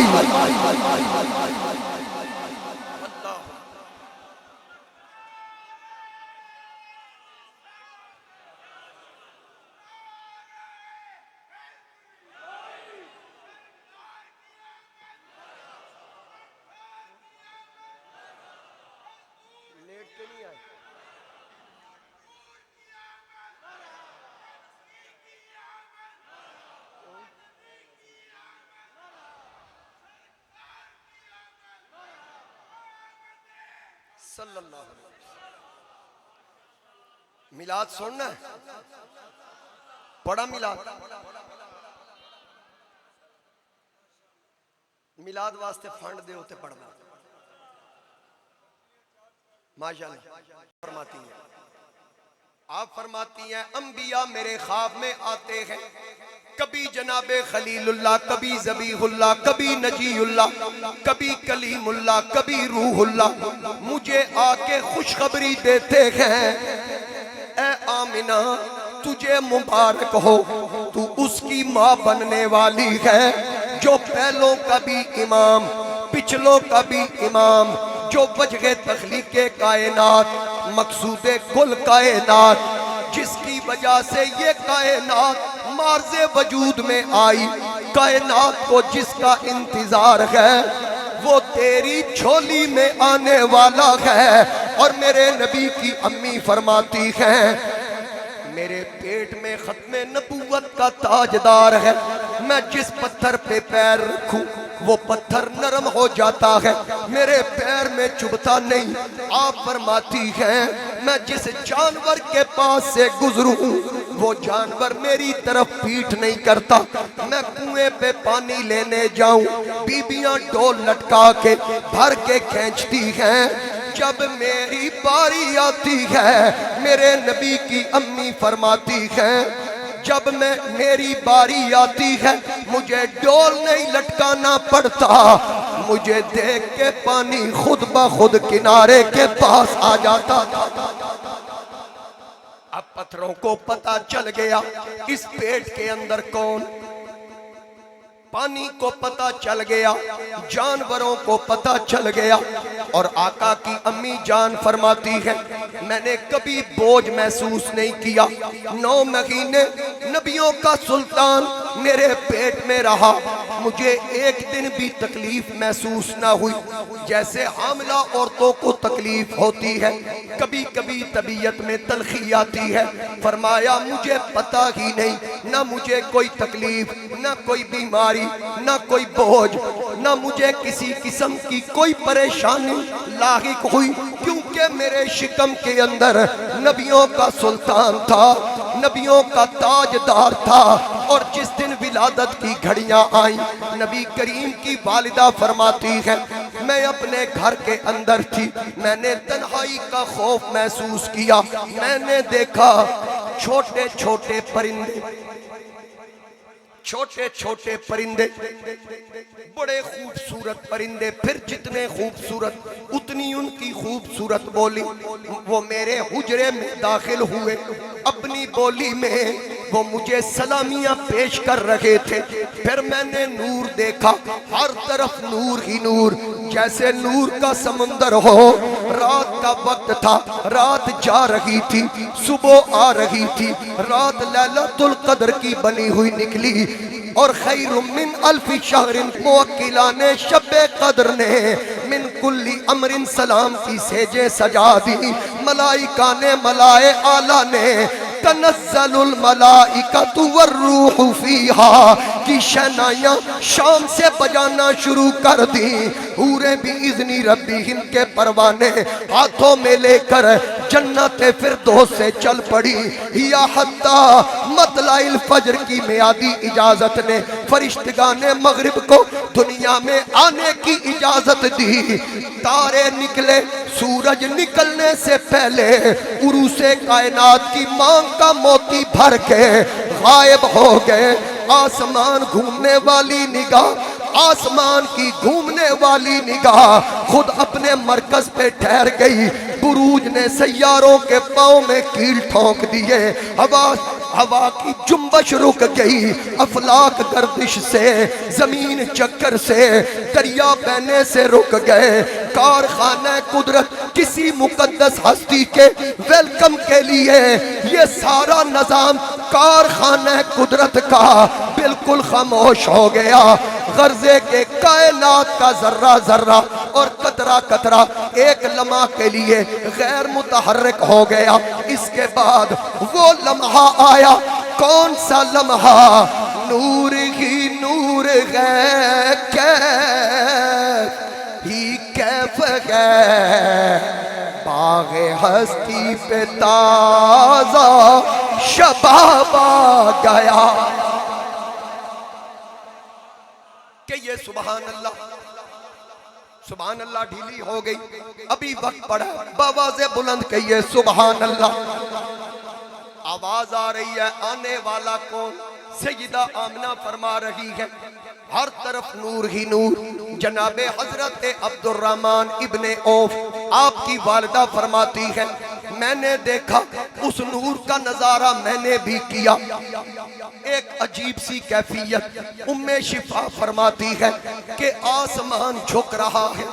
صلی اللہ علیہ وسلم. میلاد سننا ہے؟ پڑھا میلاد؟ میلاد واسطے فنڈ دے ہوتے پڑھنا. ماشاءاللہ فرماتی ہیں آپ فرماتی ہیں انبیاء میرے خواب میں آتے ہیں، کبھی جناب خلیل اللہ، کبھی ذبیح اللہ، کبھی نجی اللہ، کبھی کلیم اللہ، کبھی روح اللہ، مجھے آ کے خوشخبری دیتے ہیں اے آمنہ تجھے مبارک ہو، تو اس کی ماں بننے والی ہے جو پہلوں کا بھی امام پچھلوں کا بھی امام، جو وجہ تخلیق کائنات مقصود کل کائنات، جس کی وجہ سے یہ کائنات مارز وجود میں آئی، کائنات کو جس کا انتظار ہے وہ تیری جھولی میں آنے والا ہے۔ اور میرے نبی کی امی فرماتی ہیں میرے پیٹ میں ختم نبوت کا تاجدار ہے، میں جس پتھر پہ پیر رکھوں وہ پتھر نرم ہو جاتا ہے، میرے پیر میں چبھتا نہیں۔ آپ فرماتی ہیں میں جس جانور کے پاس سے گزروں وہ جانور میری طرف پیٹھ نہیں کرتا، میں کنویں پہ پانی لینے جاؤں بیبیاں ڈول لٹکا کے بھر کے کھینچتی ہیں، جب میری باری آتی ہے میرے نبی کی امی فرماتی ہیں جب میری باری آتی ہے مجھے ڈول نہیں لٹکانا پڑتا، مجھے دیکھ کے پانی خود بخود کنارے کے پاس آ جاتا تھا۔ اب پتھروں کو پتہ چل گیا اس پیٹ کے اندر کون، پانی کو پتہ چل گیا، جانوروں کو پتہ چل گیا، اور آقا کی امی جان فرماتی ہے میں نے کبھی بوجھ محسوس نہیں کیا، 9 مہینے نبیوں کا سلطان میرے پیٹ میں رہا، مجھے ایک دن بھی تکلیف محسوس نہ ہوئی، جیسے حاملہ عورتوں کو تکلیف ہوتی ہے، کبھی کبھی طبیعت میں تلخی آتی ہے، فرمایا مجھے پتہ ہی نہیں، نہ مجھے کوئی تکلیف، نہ کوئی بیماری، نہ کوئی بوجھ، نہ مجھے کسی قسم کی کوئی پریشانی لاحق ہوئی، کیونکہ میرے شکم کے اندر نبیوں کا سلطان تھا، نبیوں کا تاجدار تھا۔ اور جس دن ولادت کی گھڑیاں آئیں نبی کریم کی والدہ فرماتی ہے میں اپنے گھر کے اندر تھی، میں نے تنہائی کا خوف محسوس کیا، میں نے دیکھا چھوٹے چھوٹے پرندے، چھوٹے چھوٹے پرندے، بڑے خوبصورت پرندے، پھر جتنے خوبصورت اتنی ان کی خوبصورت بولی، وہ میرے حجرے میں داخل ہوئے، اپنی بولی میں وہ مجھے سلامیاں پیش کر رہے تھے، پھر میں نے نور دیکھا، ہر طرف نور ہی نور، جیسے نور کا سمندر ہو، رات کا وقت تھا، رات جا رہی تھی، صبح آ رہی تھی، رات لیلۃ القدر کی بنی ہوئی نکلی، اور خیر من الف شہر موکلان شب قدر نے من کل امر سلام کی سیجیں سجا دی، ملائکہ نے ملائے اعلیٰ نے تنزل الملائکۃ والروح فیہا کی شہنائیاں شام سے بجانا شروع کر دی، حوریں بھی اذنی ربیہم کے پروانے ہاتھوں میں لے کر جنت فردوس سے چل پڑی، یا حتی مطلع الفجر کی میعادی اجازت نے فرشتگان مغرب کو دنیا میں آنے کی اجازت دی، تارے نکلے، سورج نکلنے سے پہلے عروس کائنات کی مانگ کا موتی بھر کے غائب ہو گئے، آسمان گھومنے والی نگاہ، آسمان کی گھومنے والی نگاہ خود اپنے مرکز پہ ٹھہر گئی، بروج نے سیاروں کے پاؤں میں کیل ٹھونک دیے، ہوا کی جنبش رک گئی، افلاک گردش سے، زمین چکر سے، دریا بہنے سے رک گئے، کارخانہ قدرت کسی مقدس ہستی کے ویلکم کے لیے یہ سارا نظام کارخانہ قدرت کا بالکل خاموش ہو گیا، غرضے کے کائنات کا ذرہ ذرہ اور قطرہ قطرہ ایک لمحہ کے لیے غیر متحرک ہو گیا۔ اس کے بعد وہ لمحہ آیا، کون سا لمحہ؟ نور ہی نور ہے، کیف ہے، باغ ہستی پہ تازہ شباب آ گیا، کہ یہ سبحان اللہ ڈھیلی ہو گئی، ابھی وقت پڑا، بآواز بلند کہیے سبحان اللہ۔ آواز آ رہی ہے آنے والا کون؟ سیدہ آمنہ فرما رہی ہے ہر طرف نور ہی نور. جناب حضرت عبد الرحمن ابن عوف آپ کی والدہ فرماتی ہے میں نے دیکھا اس نور کا نظارہ میں نے بھی کیا. ایک عجیب سی کیفیت. ام شفا فرماتی ہے کہ آسمان جھک رہا ہے،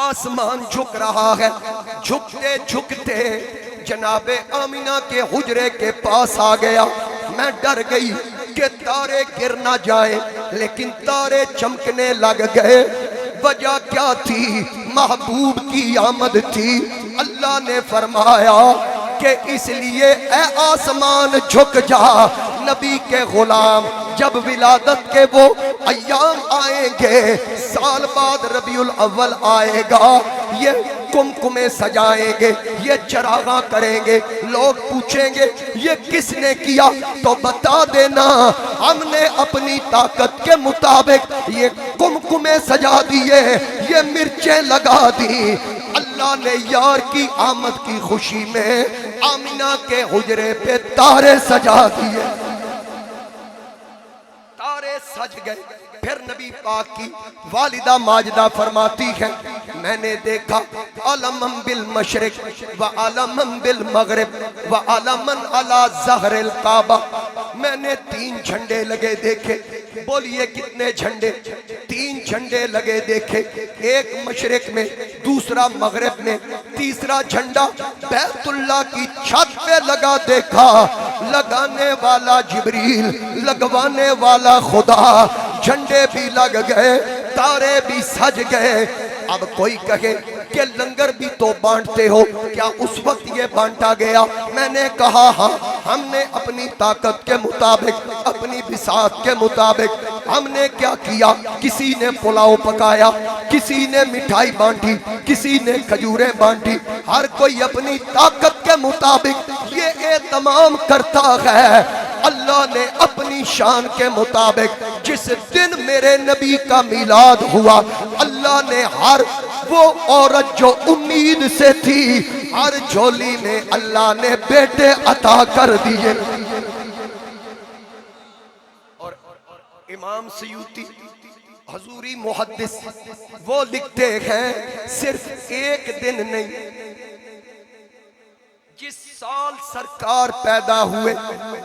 آسمان جھک رہا ہے. جھکتے جھکتے جناب آمنہ کے حجرے کے پاس آ گیا. میں ڈر گئی کہ تارے گر نہ جائیں، لیکن تارے چمکنے لگ گئے. وجہ کیا تھی؟ محبوب کی آمد تھی. اللہ نے فرمایا کہ اس لیے اے آسمان جھک جا، نبی کے غلام جب ولادت کے وہ ایام آئیں گے، سال بعد ربیع الاول آئے گا، یہ کمکمے سجائیں گے، یہ چراغاں کریں گے، لوگ پوچھیں گے یہ کس نے کیا؟ تو بتا دینا ہم نے اپنی طاقت کے مطابق یہ کمکمے سجا دیے، یہ مرچیں لگا دی. اللہ نے یار کی آمد کی خوشی میں آمنہ کے حجرے پہ تارے سجا دیے. تارے سج گئے. پھر نبی پاک کی والدہ ماجدہ فرماتی ہے میں نے دیکھا علماً بالمشرق و علماً بالمغرب و علماً علی ظہر الکعبہ. میں نے 3 جھنڈے لگے دیکھے. بولیے کتنے جھنڈے؟ 3 جھنڈے لگے دیکھے. ایک مشرق میں، دوسرا مغرب میں، تیسرا جھنڈا بیت اللہ کی چھت پہ لگا دیکھا. لگانے والا جبریل، لگوانے والا خدا. جھنڈے بھی لگ گئے، تارے بھی سج گئے. اب کوئی کہے کہ لنگر بھی تو بانٹتے ہو، کیا اس وقت یہ بانٹا گیا؟ میں نے کہا ہاں، ہم نے اپنی طاقت کے مطابق، اپنی بساط کے مطابق ہم نے کیا کیا. کسی نے پلاؤ پکایا، کسی نے مٹھائی بانٹی، کسی نے کھجوریں بانٹی. ہر کوئی اپنی طاقت کے مطابق یہ اہتمام کرتا ہے. اللہ نے اپنی شان کے مطابق جس دن میرے نبی کا میلاد ہوا، اللہ نے ہر وہ عورت جو امید سے تھی، ہر جھولی میں اللہ نے بیٹے عطا کر دیے. اور امام سیوطی حضوری محدث وہ لکھتے ہیں صرف ایک دن نہیں، جس سال سرکار پیدا ہوئے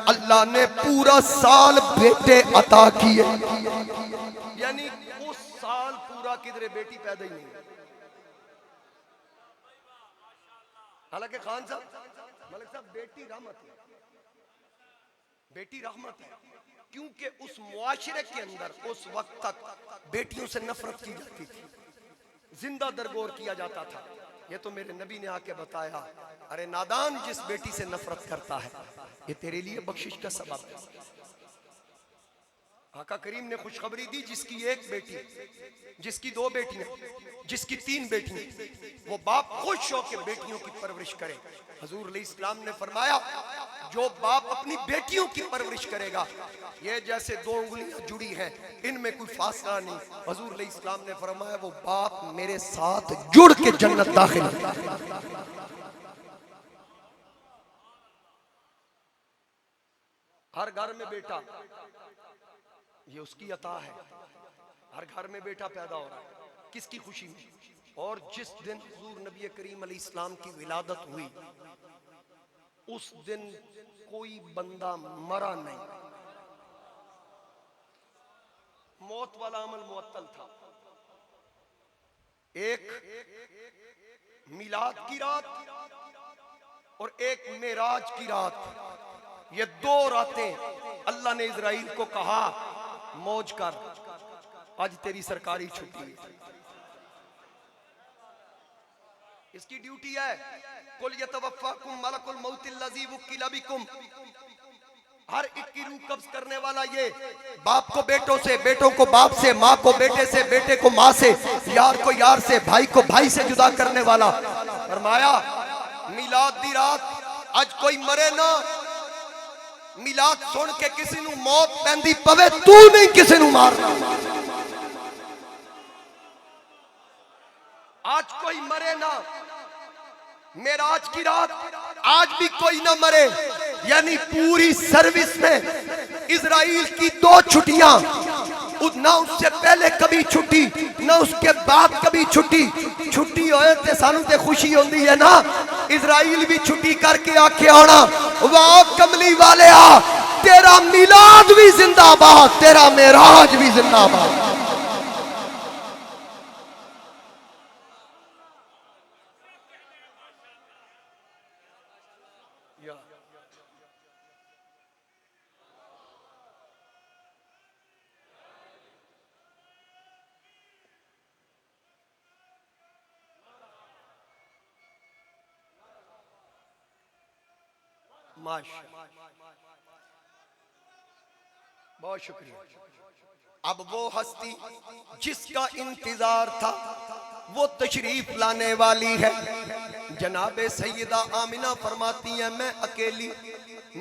اللہ نے پورا سال بیٹے عطا کیے. یعنی اس سال پورا کدھر بیٹی پیدا ہی نہیں. حالانکہ خان صاحب، ملک صاحب، بیٹی رحمت ہے، بیٹی رحمت ہے. کیونکہ اس معاشرے کے اندر اس وقت تک بیٹیوں سے نفرت کی جاتی تھی، زندہ درگور کیا جاتا تھا. یہ تو میرے نبی نے آ کے بتایا ارے نادان، جس بیٹی سے نفرت کرتا ہے یہ تیرے لیے بخشش کا سبب ہے. آقا کریم نے خوشخبری دی جس کی 1 بیٹی، جس کی 2 بیٹیاں، جس کی 3 بیٹیاں، وہ باپ خوش ہو کے بیٹیوں کی پرورش کرے. حضور علیہ السلام نے فرمایا جو باپ اپنی بیٹیوں کی پرورش کرے گا یہ جیسے 2 انگلیاں جڑی ہیں، ان میں کوئی فاصلہ نہیں. حضور علیہ السلام نے فرمایا وہ باپ میرے ساتھ جڑ کے جنت داخل ہے. ہر گھر میں بیٹا، یہ اس کی عطا ہے. ہر گھر میں بیٹا پیدا ہو رہا ہے، کس کی خوشی میں؟ اور جس دن حضور نبی کریم علیہ السلام کی ولادت ہوئی اس دن کوئی بندہ مرا نہیں. موت والا عمل معطل تھا. ایک میلاد کی رات اور ایک معراج کی رات، یہ 2 راتیں اللہ نے اسرائیل کو کہا موج کر، آج تیری سرکاری چھٹی ہے. اس کی ڈیوٹی ہے قُلْ يَتَوَفَّاكُمْ مَلَكُ الْمَوْتِ الَّذِي وُكِّلَ بِكُمْ. ہر ایک کی روح قبض کرنے والا یہ باپ کو بیٹوں سے، بیٹوں کو باپ سے، ماں کو بیٹے سے، بیٹے کو ماں سے، یار کو یار سے، بھائی کو بھائی سے جدا کرنے والا. فرمایا میلاد دی رات آج کوئی مرے نہ. میلاد سن کے کسی نو موت پیندی پوے تو نہیں کسی نو مارنا. آج کوئی مرے نہ. معراج کی رات آج بھی کوئی نہ مرے، یعنی پوری سروس میں اسرائیل کی 2 چھٹیاں، نہ اس سے پہلے کبھی چھٹی نہ اس کے بعد کبھی چھٹی ہوئے تے سانو تے خوشی ہوندی ہے نا، اسرائیل بھی چھٹی کر کے آکے آنا، واہ کملی والے آ، تیرا میلاد بھی زندہ باد، تیرا معراج بھی زندہ باد۔ بہت شکریہ۔ اب وہ ہستی جس کا انتظار تھا وہ تشریف لانے والی ہے۔ جناب سیدہ آمنہ فرماتی ہیں میں اکیلی،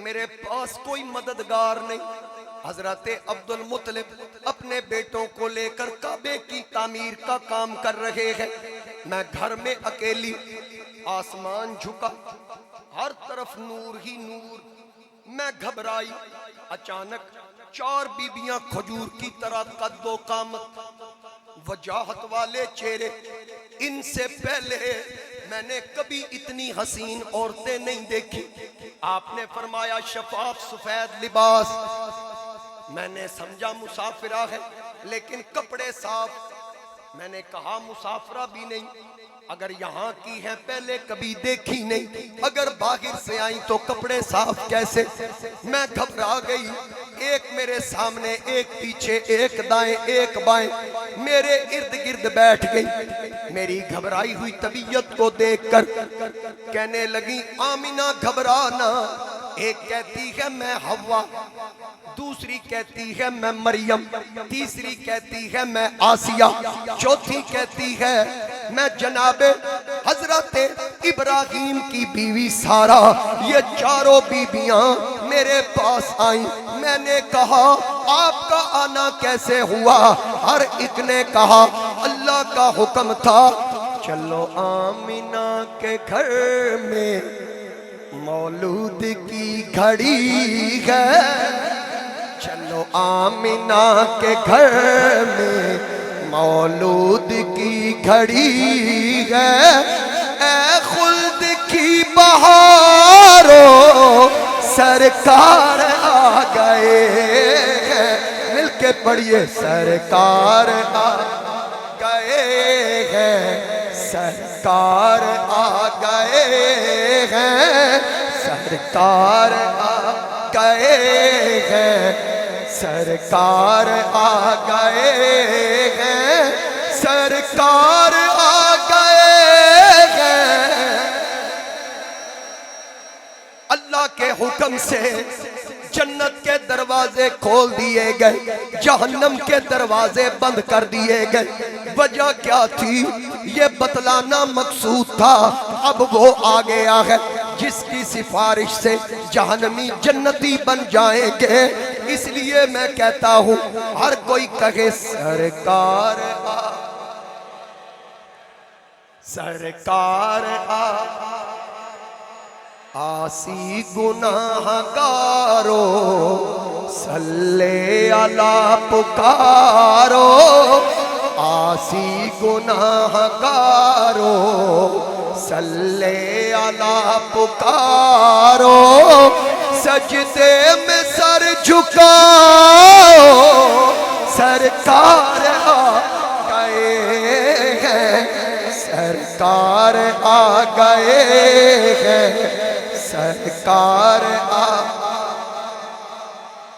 میرے پاس کوئی مددگار نہیں۔ حضرت عبد المطلب اپنے بیٹوں کو لے کر کعبے کی تعمیر کا کام کر رہے ہیں، میں گھر میں اکیلی، آسمان جھکا، ہر طرف نور ہی نور، میں گھبرائی۔ اچانک 4 بیبیاں کھجور کی طرح قد و قامت، وجاہت والے چہرے، ان سے پہلے میں نے کبھی اتنی حسین عورتیں نہیں دیکھی۔ آپ نے فرمایا شفاف سفید لباس، میں نے سمجھا مسافرہ ہے لیکن کپڑے صاف، میں نے کہا مسافرہ بھی نہیں، اگر یہاں کی ہیں پہلے کبھی دیکھی نہیں، اگر باہر سے آئیں تو کپڑے صاف کیسے؟ میں گھبرا گئی، ایک میرے سامنے، ایک پیچھے، ایک دائیں ایک بائیں، میرے ارد گرد بیٹھ گئی۔ میری گھبرائی ہوئی طبیعت کو دیکھ کر کہنے لگی آمنہ گھبرانا، ایک کہتی ہے میں حوا، دوسری کہتی ہے میں مریم، تیسری کہتی ہے میں آسیہ، چوتھی کہتی ہے میں جناب حضرت ابراہیم کی بیوی سارا۔ یہ 4 بیویاں میرے پاس آئیں، میں نے کہا آپ کا آنا کیسے ہوا؟ ہر ایک نے کہا اللہ کا حکم تھا، چلو آمنہ کے گھر میں مولود کی گھڑی ہے، چلو آمنہ کے گھر میں مولود کی گھڑی ہے، اے خلد کی بہاروں سرکار آ گئے ہیں، مل کے پڑھیے سرکار آ گئے ہیں، سرکار آ گئے ہیں، سرکار آ گئے ہیں، سرکار آ گئے ہیں، سرکار آ گئے ہیں۔ اللہ کے حکم سے جنت کے دروازے کھول دیے گئے، جہنم کے دروازے بند کر دیے گئے۔ وجہ کیا تھی یہ بتلانا مقصود تھا، اب وہ آ گیا ہے جس کی سفارش سے جہنمی جنتی بن جائیں گے۔ اس لیے میں کہتا ہوں ہر کوئی کہے سرکار آ، سرکار آ، آسی گناہ گارو صلی علی پکارو، آسی گناہ گارو صلی علی پکارو، سجدے میں سر جھکاؤ، سرکار آ گئے ہیں، سرکار آ گئے ہیں، سرکار آ،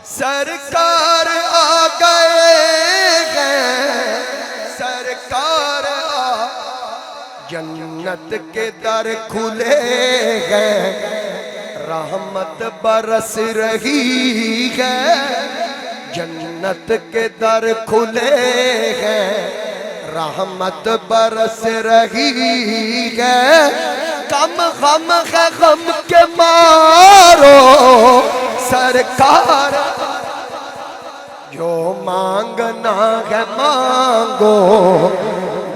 سرکار آ گئے ہیں، سرکار آ، جنت کے در کھلے ہیں، رحمت برس رہی ہے، جنت کے در کھلے ہیں، رحمت برس رہی ہے، کم غم ہے غم کے مارو، سرکار جو مانگنا ہے مانگو،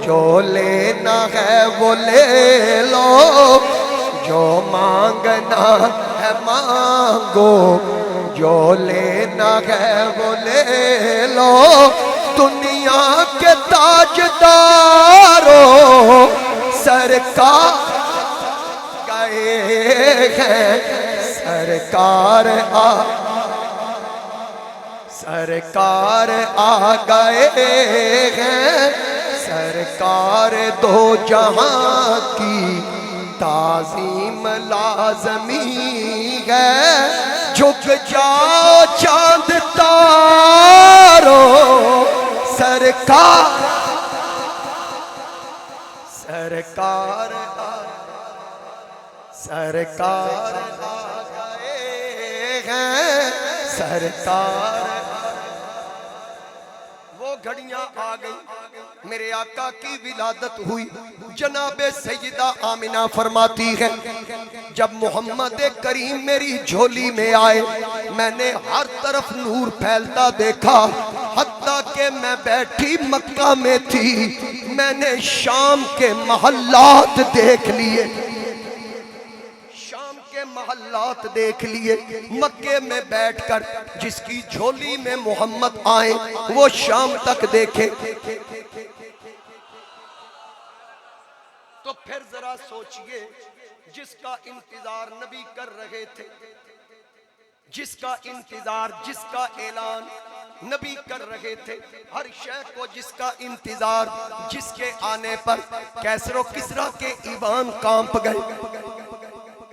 جو لینا ہے وہ لے لو، جو مانگنا ہے مانگو، جو لینا ہے وہ لے لو، دنیا کے تاجدارو سرکار گئے ہیں، سرکار آ گئے ہیں، سرکار دو جہاں کی تعظیم لازمی ہے، جھک جاؤ چاند تارو سرکار آ گئے ہیں، سرکار وہ گھڑیاں آ گئی، میرے آقا کی ولادت ہوئی۔ جناب سیدہ آمنہ فرماتی ہے جب محمد کریم میری جھولی میں آئے، میں نے ہر طرف نور پھیلتا دیکھا، حتیٰ کہ میں بیٹھی مکہ میں تھی، میں نے شام کے محلات دیکھ لیے، محلات دیکھ لیے، مکے میں بیٹھ کر جس کی جھولی میں محمد آئے وہ شام تک دیکھے، تو پھر ذرا سوچئے جس کا انتظار نبی کر رہے تھے، جس کا انتظار، جس کا اعلان نبی کر رہے تھے، ہر شے کو جس کا انتظار، جس کے آنے پر کیسر و کسریٰ کے ایوان کانپ گئے،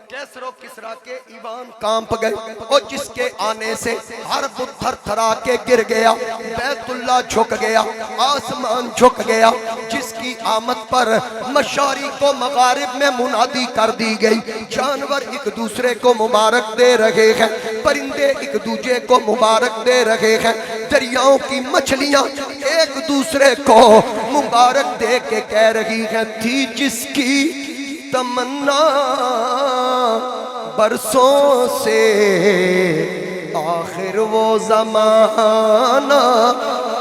کیسر و کسریٰ کے ایوان کانپ گئے، اور جس کے آنے سے ہر بت تھر تھرا کے گر گیا، بیت اللہ جھک گیا، آسمان جھک گیا، جس کی آمد پر مشارق و مغارب میں منادی کر دی گئی، جانور ایک دوسرے کو مبارک دے رہے ہیں، پرندے ایک دوسرے کو مبارک دے رہے ہیں، دریاؤں کی مچھلیاں ایک دوسرے کو مبارک دے کے کہہ رہی ہیں، تھی جس کی تمنا برسوں سے آخر وہ زمانہ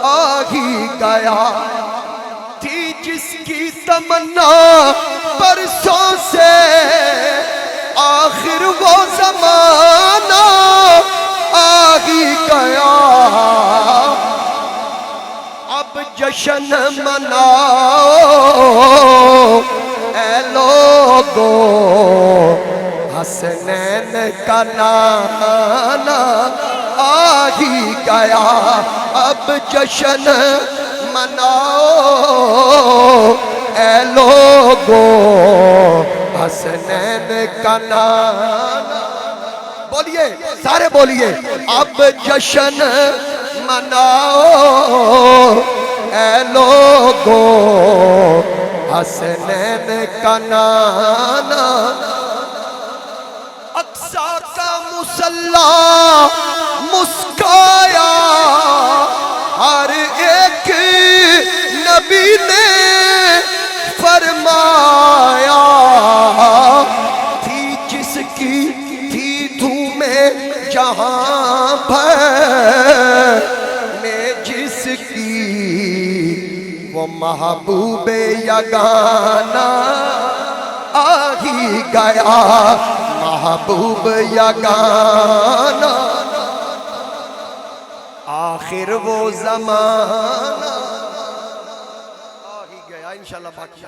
آ ہی گیا، تھی جس کی تمنا برسوں سے آخر وہ زمانہ آ ہی گیا، اب جشن مناؤ اے لوگو، حسنین کا نانا آ ہی گیا، اب جشن مناؤ اے لوگو، حسنین کا نانا، بولیے سارے بولیے، اب جشن مناؤ اے لوگو، حسنین کا نانا، اقصیٰ کا مصلی مسکایا، ہر ایک نبی نے فرمایا، تھی جس کی تھی دھومیں جہاں بھر میں، جس کی وہ محبوب یگانہ آ ہی گیا، محبوب یگانہ آخر وہ زمانہ آ ہی گیا، انشاءاللہ باقی